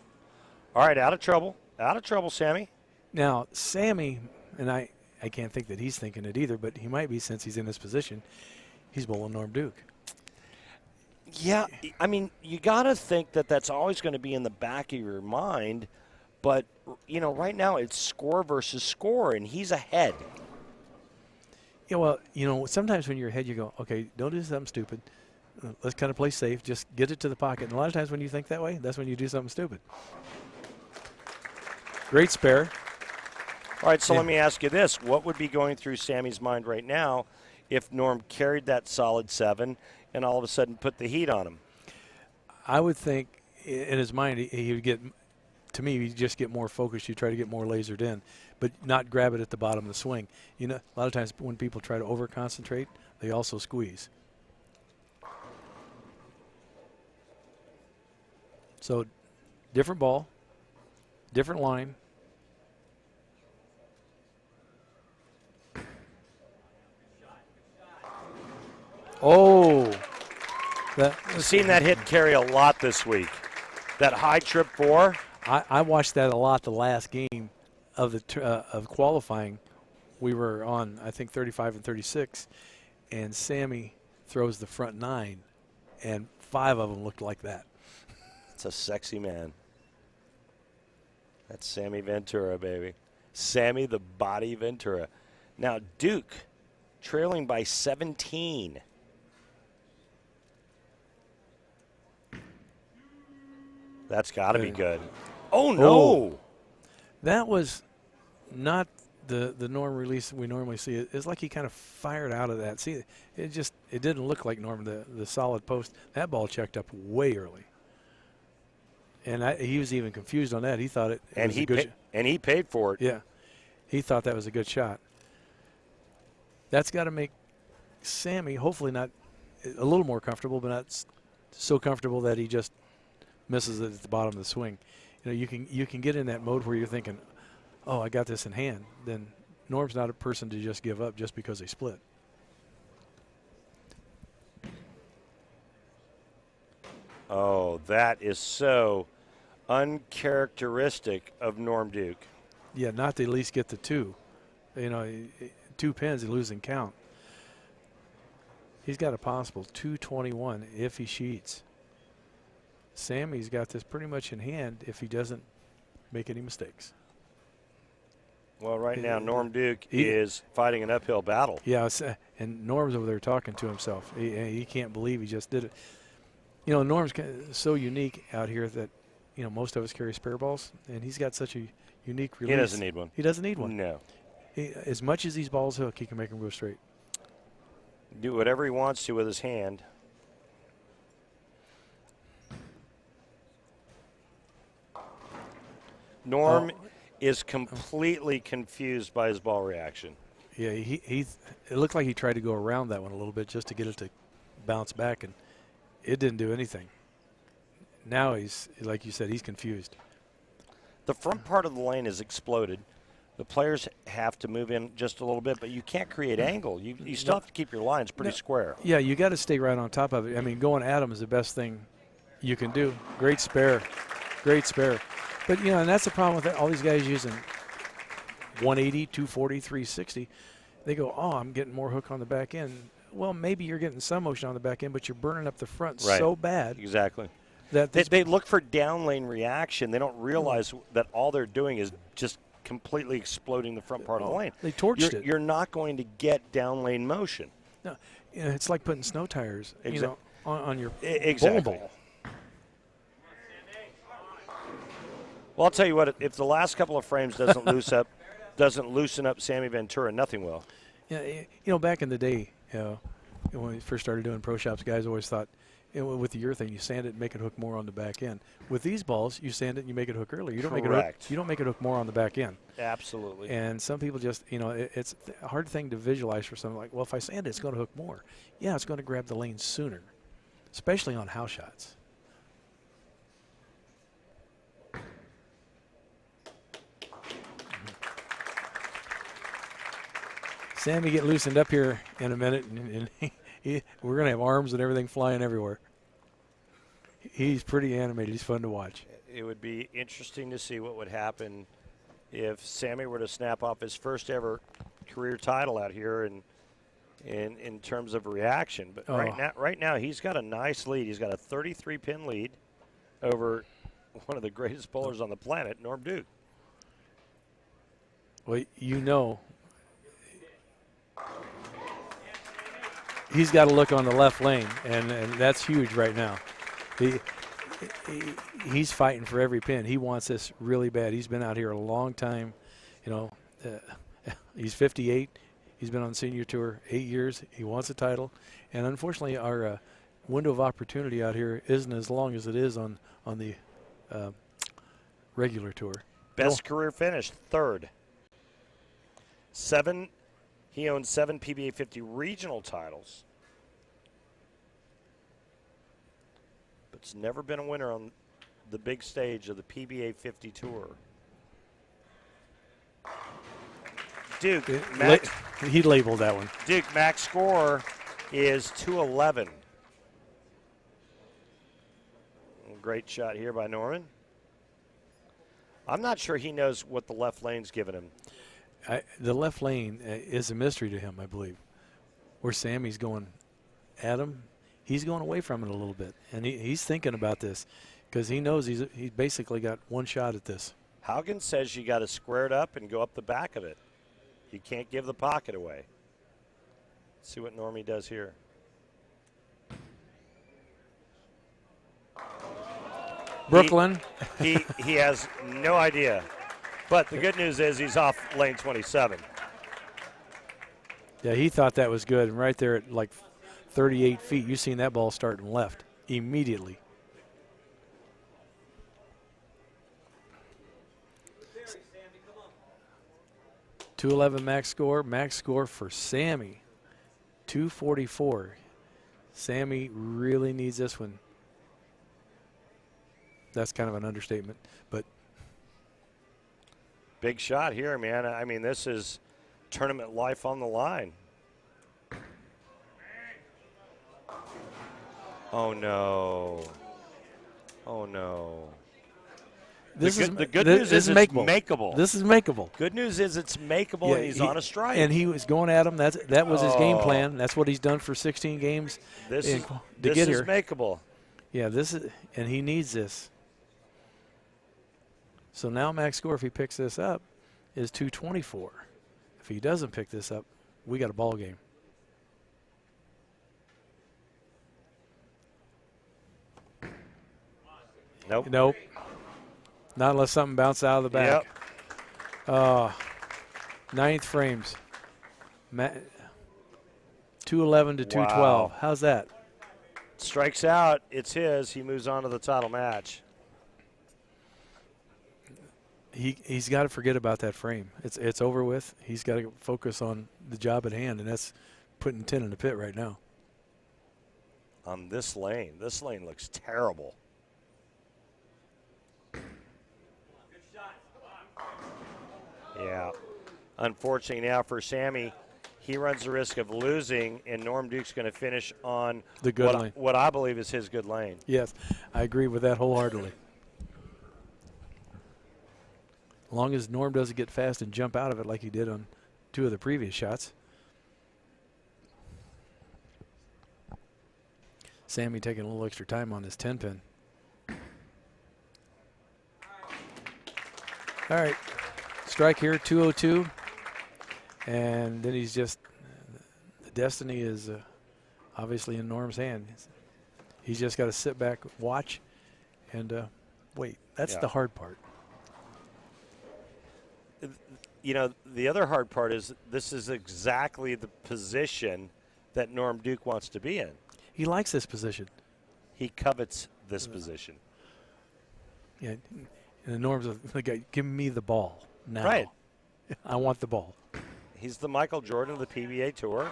All right, out of trouble. Out of trouble, Sammy. Now, Sammy, and I can't think that he's thinking it either, but he might be since he's in this position. He's bowling Norm Duke. Yeah, I mean, you got to think that that's always going to be in the back of your mind. But, right now it's score versus score, and he's ahead. Yeah, well, sometimes when you're ahead, you go, okay, don't do something stupid. Let's kind of play safe. Just get it to the pocket. And a lot of times when you think that way, that's when you do something stupid. Great spare. All right, so let me ask you this. What would be going through Sammy's mind right now if Norm carried that solid 7 and all of a sudden put the heat on him? I would think in his mind he would get, to me, he'd just get more focused. You try to get more lasered in, but not grab it at the bottom of the swing. A lot of times when people try to over-concentrate, they also squeeze. So different ball, different line. Oh. I've seen that hit carry a lot this week. That high trip 4. I watched that a lot the last game of of qualifying. We were on, I think, 35 and 36, and Sammy throws the front 9, and 5 of them looked like that. It's a sexy man. That's Sammy Ventura, baby. Sammy the Body Ventura. Now, Duke trailing by 17. That's got to be good. Oh, no. Oh, that was not the Norm release we normally see, it's like he kind of fired out of that. See, it didn't look like Norm, the solid post. That ball checked up way early. And he was even confused on that. He thought it was a good and he paid for it. Yeah. He thought that was a good shot. That's got to make Sammy hopefully not a little more comfortable, but not so comfortable that he just misses it at the bottom of the swing. You know, you can get in that mode where you're thinking, oh, I got this in hand. Then Norm's not a person to just give up just because they split. Oh, that is so uncharacteristic of Norm Duke. Yeah, not to at least get the 2. You know, 2 pins, he's losing count. He's got a possible 221 if he sheets. Sammy's got this pretty much in hand if he doesn't make any mistakes. Well, right now, Norm Duke is fighting an uphill battle. Yeah, and Norm's over there talking to himself. He can't believe he just did it. You know, Norm's so unique out here that, you know, most of us carry spare balls, and he's got such a unique release. He doesn't need one. He doesn't need one. No. As much as these balls hook, he can make them go straight. Do whatever he wants to with his hand. Norm is completely confused by his ball reaction. Yeah, it looked like he tried to go around that one a little bit just to get it to bounce back, and it didn't do anything. Now he's, like you said, he's confused. The front part of the lane is exploded. The players have to move in just a little bit, but you can't create angle. You still have to keep your lines pretty square. Yeah, you got to stay right on top of it. I mean, going at him is the best thing you can do. Great spare. Great spare. But, you know, and that's the problem with all these guys using 180, 240, 360. They go, oh, I'm getting more hook on the back end. Well, maybe you're getting some motion on the back end, but you're burning up the front so bad. Exactly. That they look for down lane reaction. They don't realize that all they're doing is just completely exploding the front part of the lane. They torched it. You're not going to get down lane motion. No, you know, it's like putting snow tires you know, on your ball. Well, I'll tell you what, if the last couple of frames doesn't loosen up Sammy Ventura, nothing will. Yeah, you know, back in the day, when we first started doing pro shops, guys always thought, you know, with the urethane, you sand it and make it hook more on the back end. With these balls, you sand it and you make it hook earlier. You don't make it hook. You don't make it hook more on the back end. Absolutely. And some people just, you know, it's a hard thing to visualize for something like, well, if I sand it, it's going to hook more. Yeah, it's going to grab the lane sooner, especially on house shots. Sammy get loosened up here in a minute, and we're going to have arms and everything flying everywhere. He's pretty animated. He's fun to watch. It would be interesting to see what would happen if Sammy were to snap off his first ever career title out here in terms of reaction. But right now he's got a nice lead. He's got a 33-pin lead over one of the greatest bowlers on the planet, Norm Duke. Well, you know, he's got to look on the left lane, and that's huge right now. He's fighting for every pin. He wants this really bad. He's been out here a long time. You know, he's 58. He's been on the senior tour 8 years. He wants a title. And unfortunately, our window of opportunity out here isn't as long as it is on the regular tour. Best career finish, third. He owns 7 PBA50 regional titles. But it's never been a winner on the big stage of the PBA50 tour. Duke, he labeled that one. Duke, max score is 211. Great shot here by Norman. I'm not sure he knows what the left lane's giving him. The left lane is a mystery to him, I believe. Where Sammy's going at him, he's going away from it a little bit. And he's thinking about this because he knows he's basically got one shot at this. Haugen says you got to square it up and go up the back of it. You can't give the pocket away. Let's see what Normie does here. Brooklyn. He has no idea. But the good news is he's off lane 27. Yeah, he thought that was good. And right there at like 38 feet, you seen that ball starting left immediately. .211 max score. Max score for Sammy, 244. Sammy really needs this one. That's kind of an understatement, but big shot here, man. I mean, this is tournament life on the line. Oh no! Oh no! The good news is it's makeable. This is makeable. Good news is it's makeable, and he's on a strike. And he was going at him. That was his game plan. That's what he's done for 16 games. This is makeable. Yeah, and he needs this. So now max score, if he picks this up, is 224. If he doesn't pick this up, we got a ball game. Nope. Nope. Not unless something bounces out of the back. Yep. Ninth frames. 211 to 212. Wow. How's that? Strikes out. It's his. He moves on to the title match. He's got to forget about that frame. It's over with. He's got to focus on the job at hand, and that's putting 10 in the pit right now. On this lane looks terrible. Yeah. Unfortunately now for Sammy, he runs the risk of losing, and Norm Duke's going to finish on the good lane. What I believe is his good lane. Yes, I agree with that wholeheartedly. As long as Norm doesn't get fast and jump out of it like he did on 2 of the previous shots. Sammy taking a little extra time on his 10-pin. All right. Strike here, 202. And then he's just, the destiny is obviously in Norm's hand. He's just got to sit back, watch, and wait. That's the hard part. You know, the other hard part is this is exactly the position that Norm Duke wants to be in. He likes this position. He covets this position. Yeah, and Norm's the guy, give me the ball now. Right. I want the ball. He's the Michael Jordan of the PBA Tour,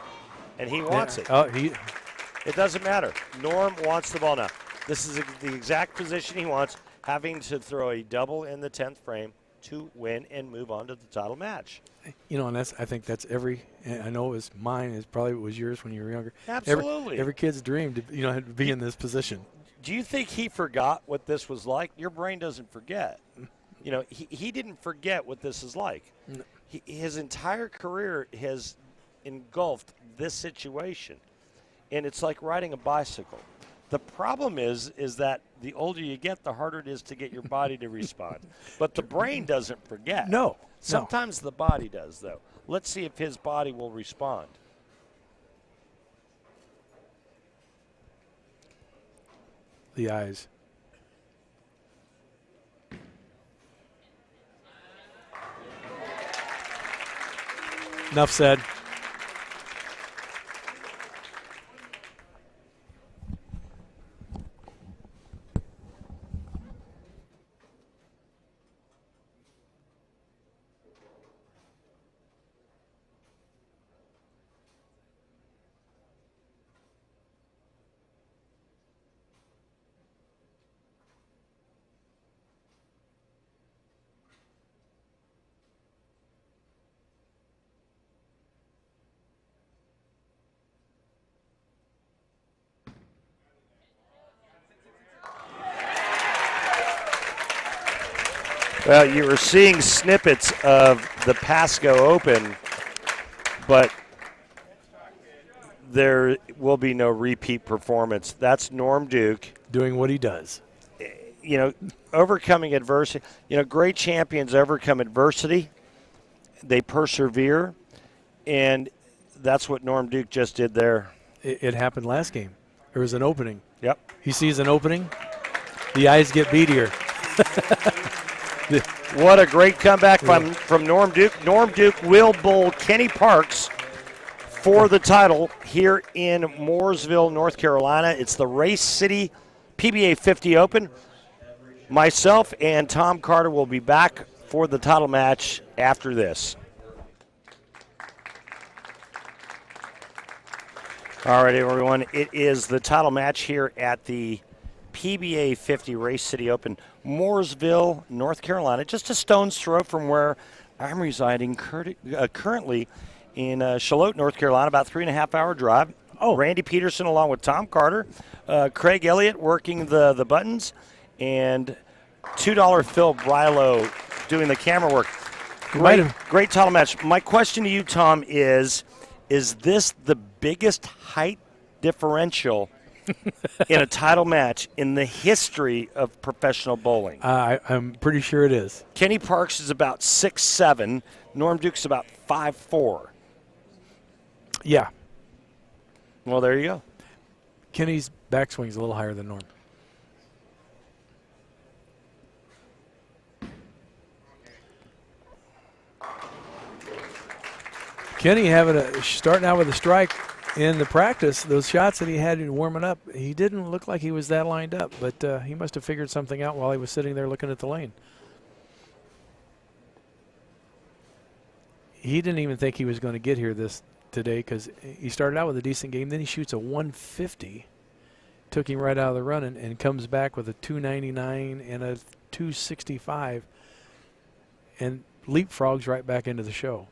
and he wants it. It doesn't matter. Norm wants the ball now. This is the exact position he wants, having to throw a double in the 10th frame to win and move on to the title match. You know, and I think that's I know it was mine, it probably was yours when you were younger. Absolutely. Every kid's dream to be in this position. Do you think he forgot what this was like? Your brain doesn't forget. You know, he didn't forget what this is like. No. His entire career has engulfed this situation, and it's like riding a bicycle. The problem is that the older you get, the harder it is to get your body to respond. But the brain doesn't forget. No. Sometimes the body does, though. Let's see if his body will respond. The eyes. Enough said. Well, you were seeing snippets of the Pasco Open, but there will be no repeat performance. That's Norm Duke. Doing what he does. You know, overcoming adversity. You know, great champions overcome adversity. They persevere, and that's what Norm Duke just did there. It happened last game. There was an opening. Yep. He sees an opening. The eyes get beadier. What a great comeback from Norm Duke. Norm Duke will bowl Kenny Parks for the title here in Mooresville, North Carolina. It's the Race City PBA50 Open. Myself and Tom Carter will be back for the title match after this. All right, everyone. It is the title match here at the PBA50 Race City Open, Mooresville, North Carolina, just a stone's throw from where I'm residing currently in Charlotte, North Carolina, about 3.5-hour drive. Oh, Randy Peterson along with Tom Carter, Craig Elliott working the buttons, and $2 Phil Brilo doing the camera work. Great title match. My question to you, Tom, is this the biggest height differential in a title match in the history of professional bowling? I'm pretty sure it is. Kenny Parks is about 6'7". Norm Duke's about 5'4". Yeah. Well, there you go. Kenny's backswing's a little higher than Norm. Kenny starting out with a strike in the practice. Those shots that he had in warming up, he didn't look like he was that lined up, but he must have figured something out while he was sitting there looking at the lane. He didn't even think he was going to get here today because he started out with a decent game. Then he shoots a 150, took him right out of the run, and comes back with a 299 and a 265, and leapfrogs right back into the show.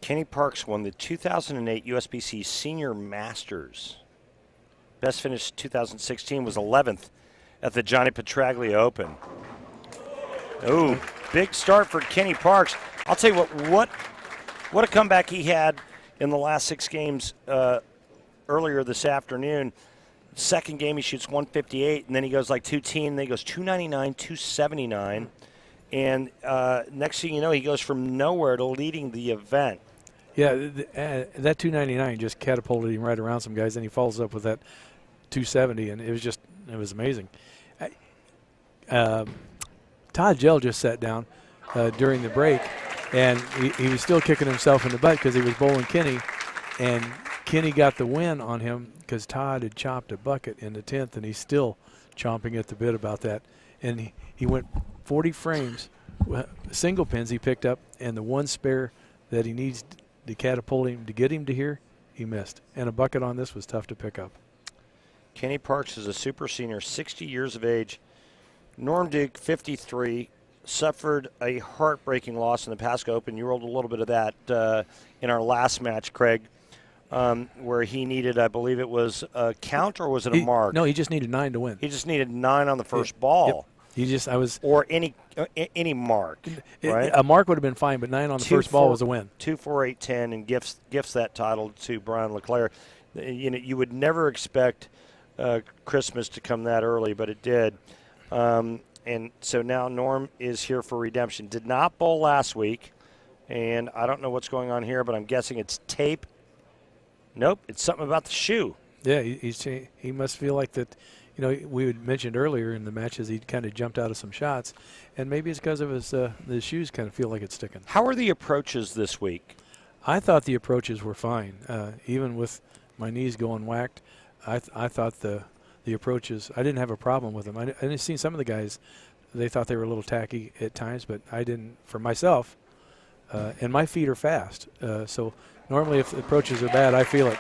Kenny Parks won the 2008 USBC Senior Masters. Best finish 2016 was 11th at the Johnny Petraglia Open. Oh, big start for Kenny Parks. I'll tell you what a comeback he had in the last 6 games earlier this afternoon. Second game he shoots 158, and then he goes like 210, and then he goes 299, 279. And next thing you know, he goes from nowhere to leading the event. Yeah, that 299 just catapulted him right around some guys, and he follows up with that 270, and it was amazing. Todd Gell just sat down during the break, and he was still kicking himself in the butt because he was bowling Kenny, and Kenny got the win on him because Todd had chopped a bucket in the 10th, and he's still chomping at the bit about that. And he went 40 frames, single pins he picked up, and the one spare that he needs to catapult him to get him to here, he missed. And a bucket on this was tough to pick up. Kenny Parks is a super senior, 60 years of age. Norm Duke, 53, suffered a heartbreaking loss in the Pasco Open. You rolled a little bit of that in our last match, Craig, where he needed, I believe it was a count, or was it a mark? No, he just needed 9 to win. He just needed 9 on the first ball. Yep. Or any mark, right? A mark would have been fine, but 9 on the first ball was a win. 2, 4, 8, 10, and gifts that title to Brian LeClaire. You would never expect Christmas to come that early, but it did. And so now Norm is here for redemption. Did not bowl last week, and I don't know what's going on here, but I'm guessing it's tape. Nope, it's something about the shoe. Yeah, he must feel like that. You know, we had mentioned earlier in the matches he kind of jumped out of some shots, and maybe it's because of his shoes kind of feel like it's sticking. How are the approaches this week? I thought the approaches were fine. Even with my knees going whacked, I thought the approaches, I didn't have a problem with them. I didn't see some of the guys, they thought they were a little tacky at times, but I didn't for myself. And my feet are fast. So normally if the approaches are bad, I feel it.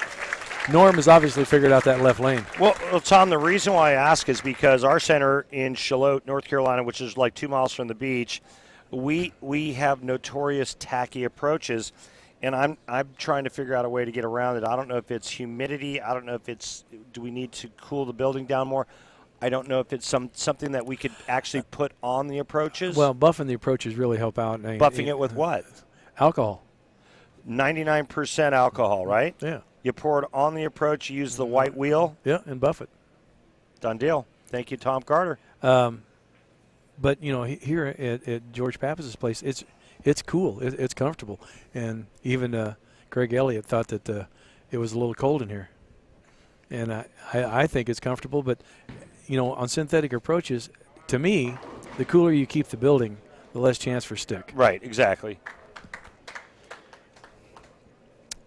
Norm has obviously figured out that left lane. Well, Tom, the reason why I ask is because our center in Charlotte, North Carolina, which is like 2 miles from the beach, we have notorious tacky approaches, and I'm trying to figure out a way to get around it. I don't know if it's humidity. I don't know if it's do we need to cool the building down more. I don't know if it's something that we could actually put on the approaches. Well, buffing the approaches really help out. Buffing it with what? Alcohol. 99% alcohol, right? Yeah. You pour it on the approach, you use the white wheel. Yeah, and buff it. Done deal. Thank you, Tom Carter. But, you know, here at George Pappas' place, it's cool. It's comfortable. And even Craig Elliott thought that it was a little cold in here. And I think it's comfortable. But, you know, on synthetic approaches, to me, the cooler you keep the building, the less chance for stick. Right, exactly.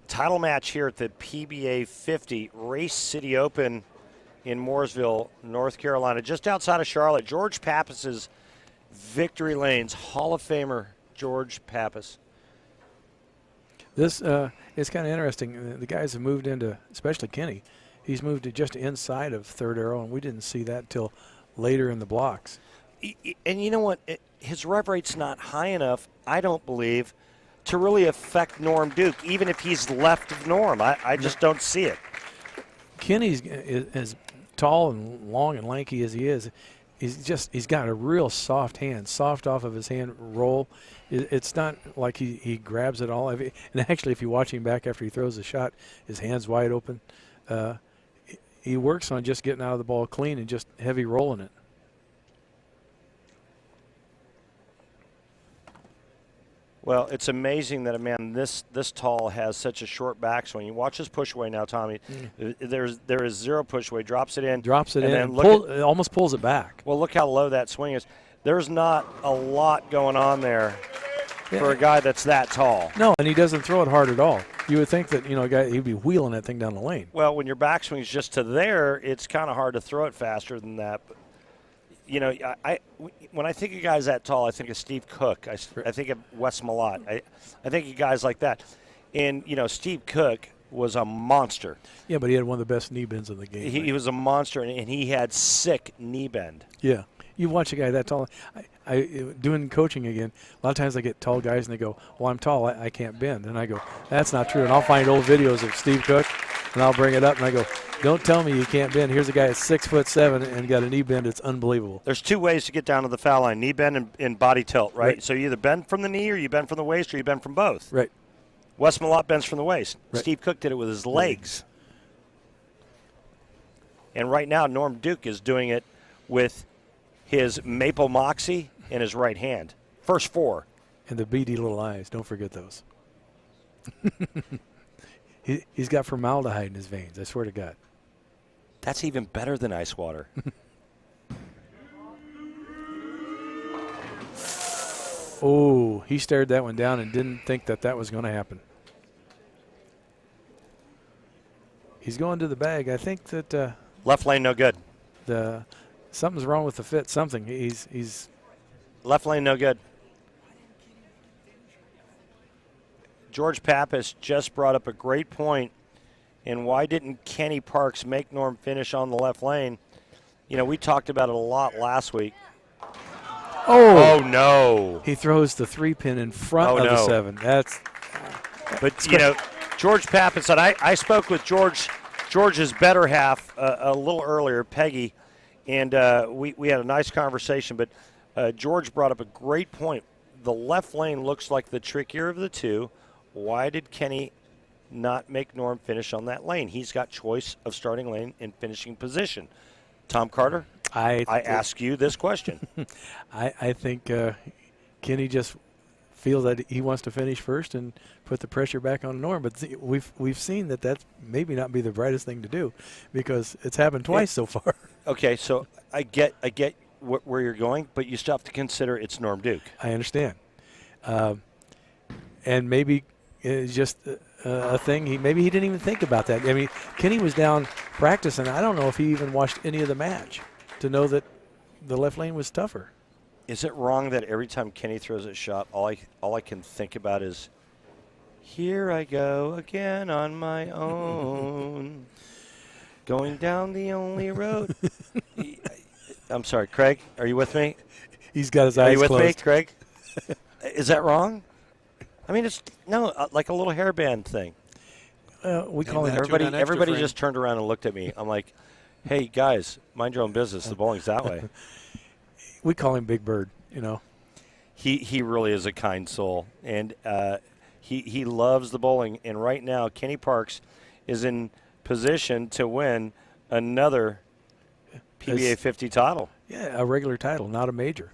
Title match here at the PBA 50 Race City Open in Mooresville, North Carolina, just outside of Charlotte. George Pappas's Victory Lanes, Hall of Famer George Pappas. This is kind of interesting. The guys have moved into, especially Kenny, he's moved to just inside of third arrow, and we didn't see that until later in the blocks. And you know what? His rev rate's not high enough, I don't believe, to really affect Norm Duke, even if he's left of Norm. I just don't see it. Kenny's as tall and long and lanky as he is. He's got a real soft hand, soft off of his hand roll. It's not like he grabs it all. And actually, if you watch him back after he throws the shot, his hand's wide open. He works on just getting out of the ball clean and just heavy rolling it. Well, it's amazing that a man this tall has such a short backswing. You watch his push away now, Tommy. There is zero push away. Drops it in. It almost pulls it back. Well, look how low that swing is. There's not a lot going on there for a guy that's that tall. No, and he doesn't throw it hard at all. You would think that, a guy, he'd be wheeling that thing down the lane. Well, when your backswing is just to there, it's kind of hard to throw it faster than that. But, when I think of guys that tall, I think of Steve Cook. I think of Wes Malott. I think of guys like that. And, Steve Cook was a monster. Yeah, but he had one of the best knee bends in the game. He was a monster, and he had sick knee bend. Yeah. You watch a guy that tall. I doing coaching again, a lot of times I get tall guys, and they go, well, I'm tall, I can't bend. And I go, that's not true. And I'll find old videos of Steve Cook, and I'll bring it up, and I go, don't tell me you can't bend. Here's a guy that's 6'7" and got a knee bend. It's unbelievable. There's two ways to get down to the foul line, knee bend and body tilt, right? So you either bend from the knee or you bend from the waist or you bend from both. Right. Wes Malott bends from the waist. Right. Steve Cook did it with his legs. And right now Norm Duke is doing it with his maple moxie in his right hand. First four. And the beady little eyes. Don't forget those. He's got formaldehyde in his veins, I swear to God. That's even better than ice water. Oh, he stared that one down and didn't think that was going to happen. He's going to the bag. I think that left lane no good. Something's wrong with the fit. Something. He's left lane no good. George Pappas just brought up a great point. And why didn't Kenny Parks make Norm finish on the left lane? We talked about it a lot last week. Oh no! He throws the 3-pin in front of the 7. But George Pappas said I spoke with George's better half a little earlier, Peggy, and we had a nice conversation. But George brought up a great point. The left lane looks like the trickier of the two. Why did Kenny not make Norm finish on that lane? He's got choice of starting lane and finishing position. Tom Carter, I ask you this question. I think Kenny just feels that he wants to finish first and put the pressure back on Norm. But we've seen that maybe not be the brightest thing to do because it's happened twice so far. Okay, so I get where you're going, but you still have to consider it's Norm Duke. I understand. And maybe it's just a thing. Maybe he didn't even think about that. I mean, Kenny was down practicing. I don't know if he even watched any of the match to know that the left lane was tougher. Is it wrong that every time Kenny throws a shot, all I can think about is, here I go again on my own, going down the only road. I'm sorry, Craig, are you with me? He's got his eyes closed. Are you with me, Craig? Is that wrong? I mean, it's like a little hairband thing. We call it everybody just turned around and looked at me. I'm like, hey, guys, mind your own business. The bowling's that way. We call him Big Bird, He really is a kind soul, and he loves the bowling. And right now, Kenny Parks is in position to win another PBA 50 title. Yeah, a regular title, not a major.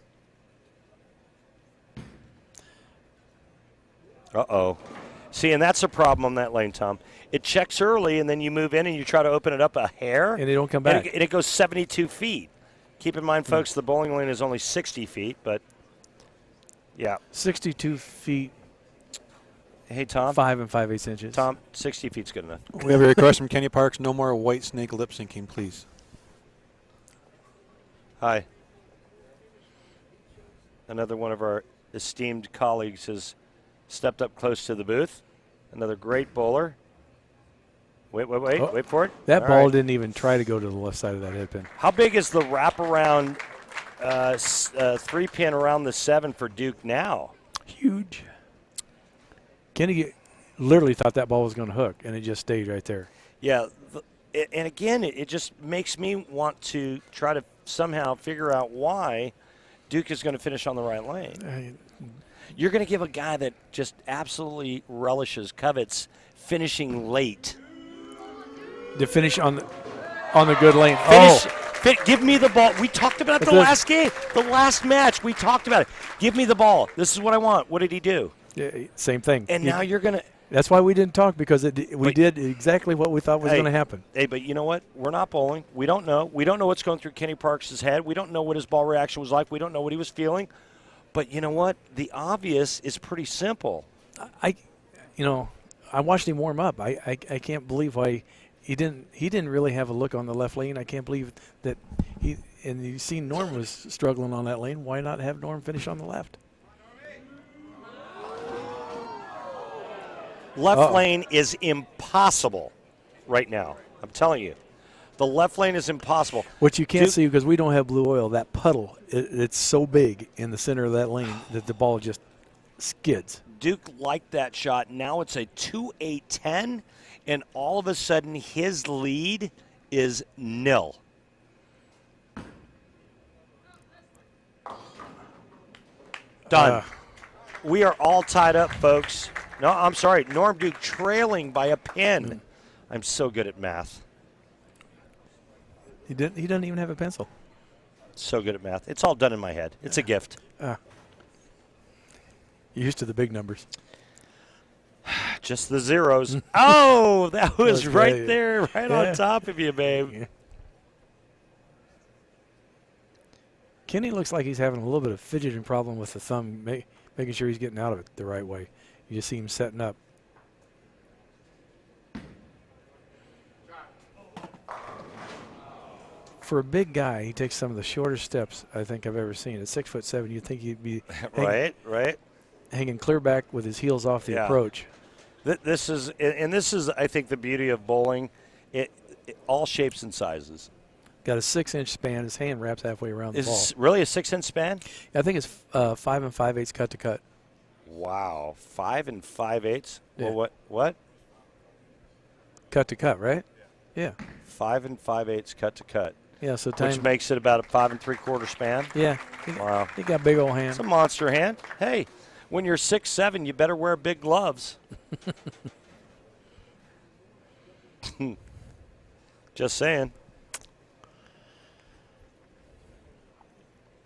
Uh-oh. See, and that's a problem on that lane, Tom. It checks early, and then you move in and you try to open it up a hair. And they don't come back. And it goes 72 feet. Keep in mind, folks, the bowling lane is only 60 feet, but yeah. 62 feet. Hey, Tom. 5 5/8 inches. Tom, 60 feet's good enough. We have a request from Kenny Parks. No more White Snake lip syncing, please. Hi. Another one of our esteemed colleagues has stepped up close to the booth. Another great bowler. Wait for it. That All ball right. didn't even try to go to the left side of that head pin. How big is the wraparound 3-pin around the 7 for Duke now? Huge. Kenny literally thought that ball was going to hook, and it just stayed right there. Yeah, and again, it just makes me want to try to somehow figure out why Duke is going to finish on the right lane. You're going to give a guy that just absolutely relishes, covets finishing late. To finish on the good lane. Give me the ball. We talked about it the last game, the last match. We talked about it. Give me the ball. This is what I want. What did he do? Yeah, same thing. And now you're going to. That's why we didn't talk, because we did exactly what we thought was going to happen. Hey, but you know what? We're not bowling. We don't know. We don't know what's going through Kenny Parks' head. We don't know what his ball reaction was like. We don't know what he was feeling. But you know what? The obvious is pretty simple. I watched him warm up. I can't believe why he didn't really have a look on the left lane. I can't believe that and you see Norm was struggling on that lane. Why not have Norm finish on the left? Left lane is impossible right now. I'm telling you. The left lane is impossible. What you can't see, because we don't have blue oil, that puddle, it's so big in the center of that lane that the ball just skids. Duke liked that shot. Now it's a 2-8-10, and all of a sudden his lead is nil. Done. We are all tied up, folks. No, I'm sorry. Norm Duke trailing by a pin. I'm so good at math. He doesn't even have a pencil. So good at math. It's all done in my head. It's a gift. You're used to the big numbers. Just the zeros. Oh, that was right great. there, right on top of you, babe. Yeah. Kenny looks like he's having a little bit of fidgeting problem with the thumb, making sure he's getting out of it the right way. You just see him setting up. For a big guy, he takes some of the shortest steps I think I've ever seen. At 6'7", you'd think he'd be hanging clear back with his heels off the approach. This is, I think, the beauty of bowling. It all shapes and sizes. Got a 6-inch span. His hand wraps halfway around the ball. Is really a 6-inch span? I think it's 5 5/8 cut to cut. Wow, 5 5/8. Yeah. Well, what? Cut to cut, right? Yeah. 5 5/8 cut to cut. Yeah, so which makes it about a 5 3/4 span. Yeah. Wow. He got big old hands. It's a monster hand. Hey, when you're 6'7", you better wear big gloves. Just saying.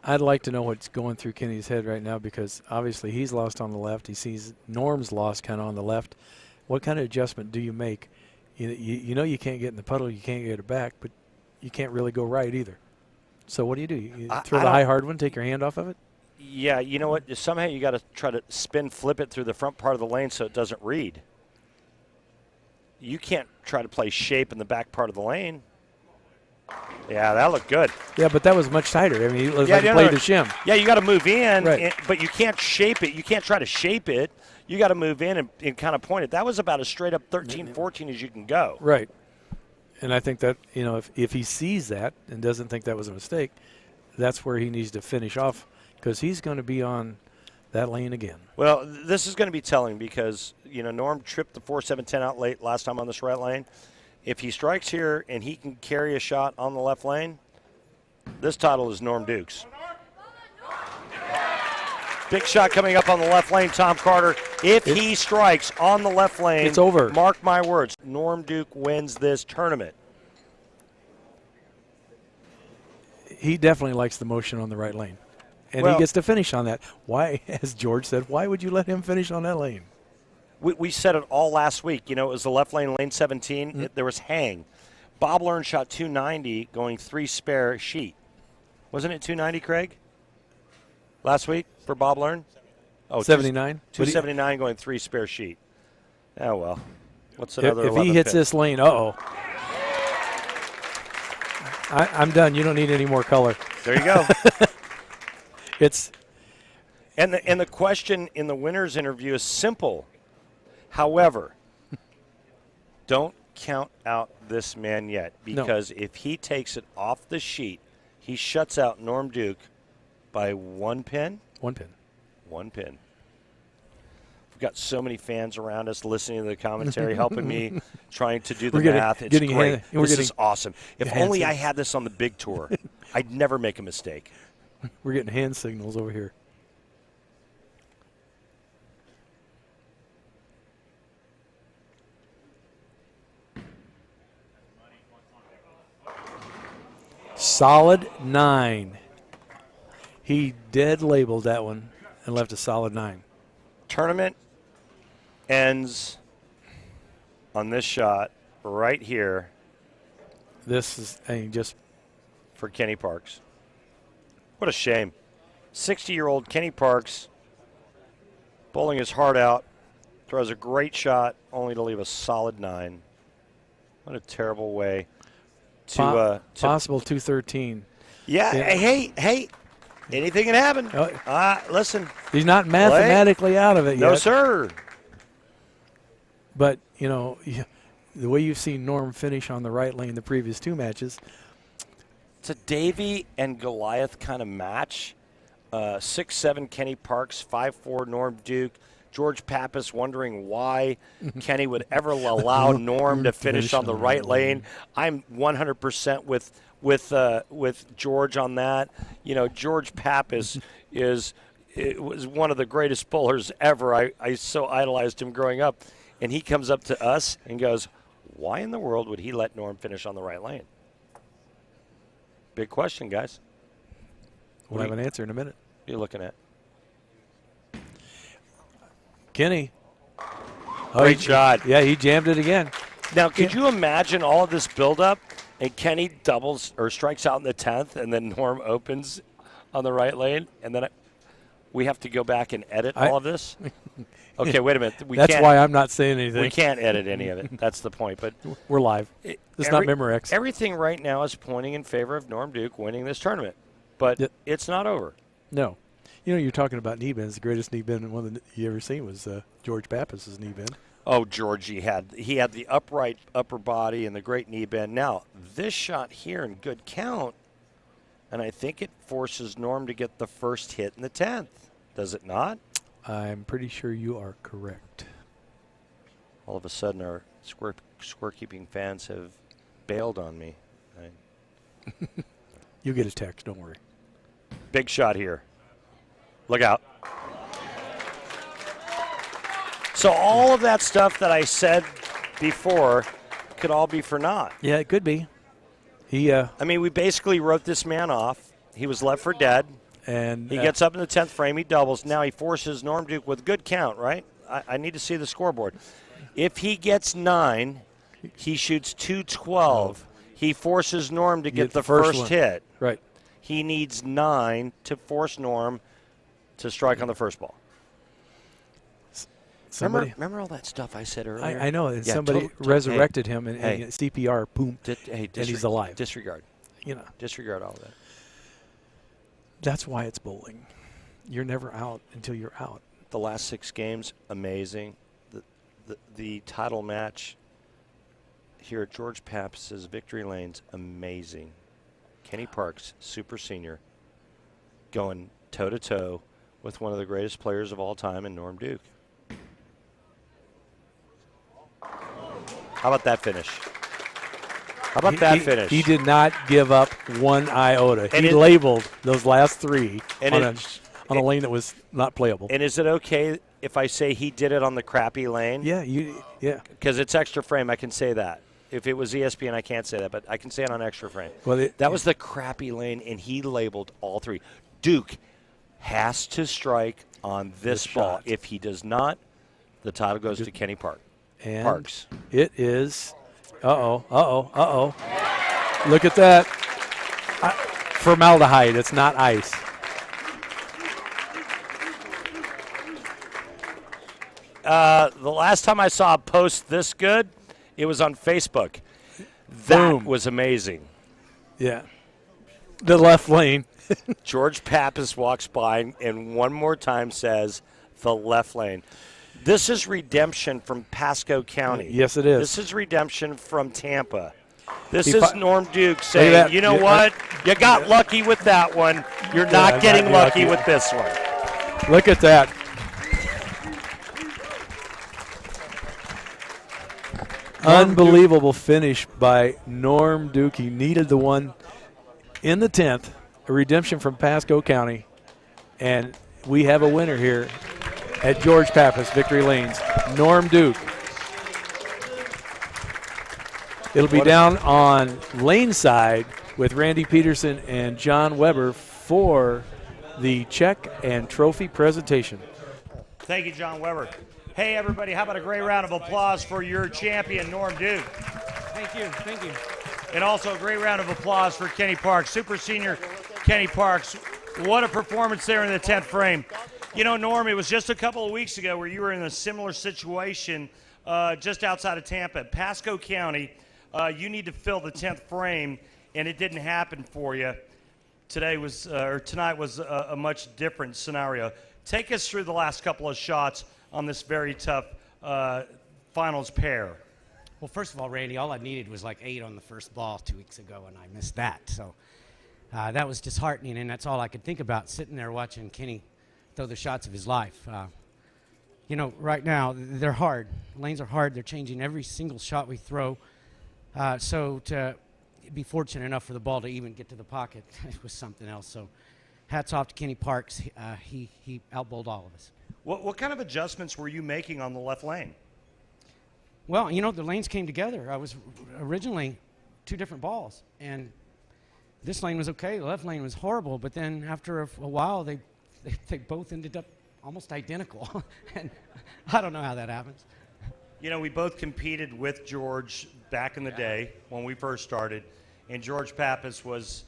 I'd like to know what's going through Kenny's head right now, because obviously he's lost on the left. He sees Norm's lost kind of on the left. What kind of adjustment do you make? You know you can't get in the puddle, you can't get it back, but you can't really go right either. So what do? You throw the high hard one, take your hand off of it? Yeah, you know what? Somehow you got to try to flip it through the front part of the lane so it doesn't read. You can't try to play shape in the back part of the lane. Yeah, that looked good. Yeah, but that was much tighter. I mean, it looked like he played the shim. Yeah, you got to move in, right. But you can't shape it. You can't try to shape it. You got to move in and kind of point it. That was about as straight up 13, 14 as you can go. Right. And I think that, if he sees that and doesn't think that was a mistake, that's where he needs to finish off, because he's going to be on that lane again. Well, this is going to be telling, because, Norm tripped the 4-7-10 out late last time on this right lane. If he strikes here and he can carry a shot on the left lane, this title is Norm Duke's. Big shot coming up on the left lane, Tom Carter. If he strikes on the left lane, it's over. Mark my words, Norm Duke wins this tournament. He definitely likes the motion on the right lane. And he gets to finish on that. Why, as George said, why would you let him finish on that lane? We said it all last week. It was the left lane, lane 17. Mm-hmm. There was hang. Bob Learn shot 290 going 3 spare sheet. Wasn't it 290, Craig? Last week for Bob Learn? Oh, 79. 279 going 3 spare sheet. Oh, well. What's another If he hits pin? this lane, I'm done. You don't need any more color. There you go. It's and the question in the winner's interview is simple. However, don't count out this man yet, because if he takes it off the sheet, he shuts out Norm Duke by 1 pin. 1 pin. 1 pin. We've got so many fans around us listening to the commentary, helping me, trying to do the math. It's great. This is awesome. If only I had this on the big tour, I'd never make a mistake. We're getting hand signals over here. Solid 9. He dead labeled that one and left a solid 9. Tournament ends on this shot right here. This is just for Kenny Parks. What a shame. 60-year-old Kenny Parks bowling his heart out, throws a great shot, only to leave a solid 9. What a terrible way to possible 213. Yeah. Hey, anything can happen. Listen. He's not mathematically out of it yet. No, sir. But, the way you've seen Norm finish on the right lane the previous 2 matches. It's a Davy and Goliath kind of match. 6'7" Kenny Parks, 5'4" Norm Duke. George Pappas wondering why Kenny would ever allow Norm to finish on the right lane. I'm 100% with George on that. George Pappas was one of the greatest bowlers ever. I so idolized him growing up. And he comes up to us and goes, why in the world would he let Norm finish on the right lane? Big question, guys. We'll have an answer in a minute. What are you looking at? Kenny. Great shot. Yeah, he jammed it again. Now, could you imagine all of this buildup and Kenny doubles or strikes out in the 10th and then Norm opens on the right lane and then we have to go back and edit all of this? Okay, wait a minute. That's why I'm not saying anything. We can't edit any of it. That's the point. But we're live. It's not Memorex. Everything right now is pointing in favor of Norm Duke winning this tournament. But it's not over. No. You're talking about knee bends. The greatest knee bend one that you ever seen was George Pappas' knee bend. Oh, George, he had the upright upper body and the great knee bend. Now, this shot here in good count, and I think it forces Norm to get the first hit in the 10th. Does it not? I'm pretty sure you are correct. All of a sudden, our scorekeeping fans have bailed on me. You'll get a text, don't worry. Big shot here. Look out. So all of that stuff that I said before could all be for naught. Yeah, it could be. We basically wrote this man off. He was left for dead. And he gets up in the 10th frame. He doubles. Now he forces Norm Duke with good count, right? I need to see the scoreboard. If he gets 9, he shoots 212. He forces Norm to get the first hit. Right. He needs 9 to force Norm to strike on the first ball. Remember all that stuff I said earlier? I know. And somebody resurrected him and CPR, boom, and he's alive. Disregard. Disregard all of that. That's why it's bowling. You're never out until you're out. The last 6 games, amazing. The title match here at George Pappas' Victory Lanes, amazing. Kenny Parks, super senior, going toe-to-toe with one of the greatest players of all time in Norm Duke. How about that finish? Finish? He did not give up one iota. He labeled those last 3 on a lane that was not playable. And is it okay if I say he did it on the crappy lane? Yeah. Because it's Xtra Frame, I can say that. If it was ESPN, I can't say that, but I can say it on Xtra Frame. Well, that was the crappy lane, and he labeled all 3. Duke has to strike on this ball. Shot. If he does not, the title goes to Kenny Parks. It is. Look at that. formaldehyde. It's not ice. The last time I saw a post this good, it was on Facebook. That Boom. was amazing. Yeah. The left lane. George Pappas walks by and one more time says, the left lane. This is redemption from Pasco County. Yes, it is. This is redemption from Tampa. This He is Norm Duke saying, you know what? You got lucky with that one. You're not getting lucky with this one. Look at that. Unbelievable finish by Norm Duke. He needed the one in the 10th, a redemption from Pasco County. And we have a winner here at George Pappas Victory Lanes, Norm Duke. It'll be down on lane side with Randy Peterson and John Weber for the check and trophy presentation. Thank you, John Weber. Hey, everybody, how about a great round of applause for your champion, Norm Duke? Thank you, thank you. And also a great round of applause for Kenny Parks, super senior Kenny Parks. What a performance there in the 10th frame. You know, Norm, it was just a couple of weeks ago where you were in a similar situation just outside of Tampa. Pasco County, you need to fill the 10th frame, and it didn't happen for you. Tonight was a much different scenario. Take us through the last couple of shots on this very tough finals pair. Well, first of all, Randy, all I needed was like 8 on the first ball 2 weeks ago, and I missed that. So that was disheartening, and that's all I could think about, sitting there watching Kenny throw the shots of his life. You know, right now, they're hard. Lanes are hard. They're changing every single shot we throw. So to be fortunate enough for the ball to even get to the pocket, it was something else. So hats off to Kenny Parks. He outbowled all of us. What kind of adjustments were you making on the left lane? Well, you know, the lanes came together. I was originally 2 different balls, and this lane was okay. The left lane was horrible, but then after a while, they both ended up almost identical. And I don't know how that happens. You know, we both competed with George back in the day when we first started, and George Pappas was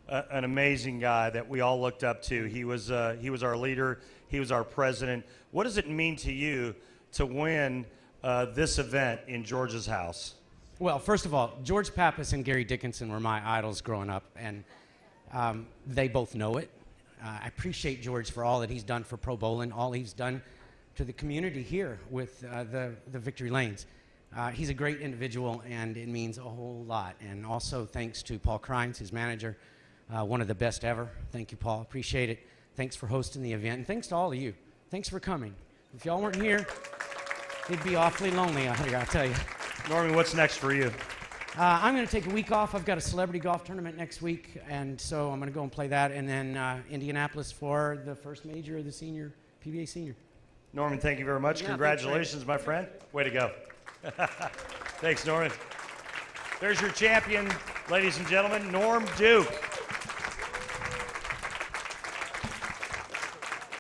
an amazing guy that we all looked up to. He was our leader. He was our president. What does it mean to you to win this event in George's house? Well, first of all, George Pappas and Gary Dickinson were my idols growing up, and they both know it. I appreciate George for all that he's done for Pro Bowling, all he's done to the community here with the Victory Lanes. He's a great individual, and it means a whole lot. And also thanks to Paul Kreins, his manager, one of the best ever. Thank you, Paul. Appreciate it. Thanks for hosting the event, and thanks to all of you. Thanks for coming. If y'all weren't here, it'd be awfully lonely out here, I'll tell you. Norman, what's next for you? I'm going to take a week off. I've got a celebrity golf tournament next week, and so I'm going to go and play that, and then Indianapolis for the first major of the senior, PBA senior. Norman, thank you very much. Yeah, congratulations, my friend. Way to go. Thanks, Norman. There's your champion, ladies and gentlemen, Norm Duke.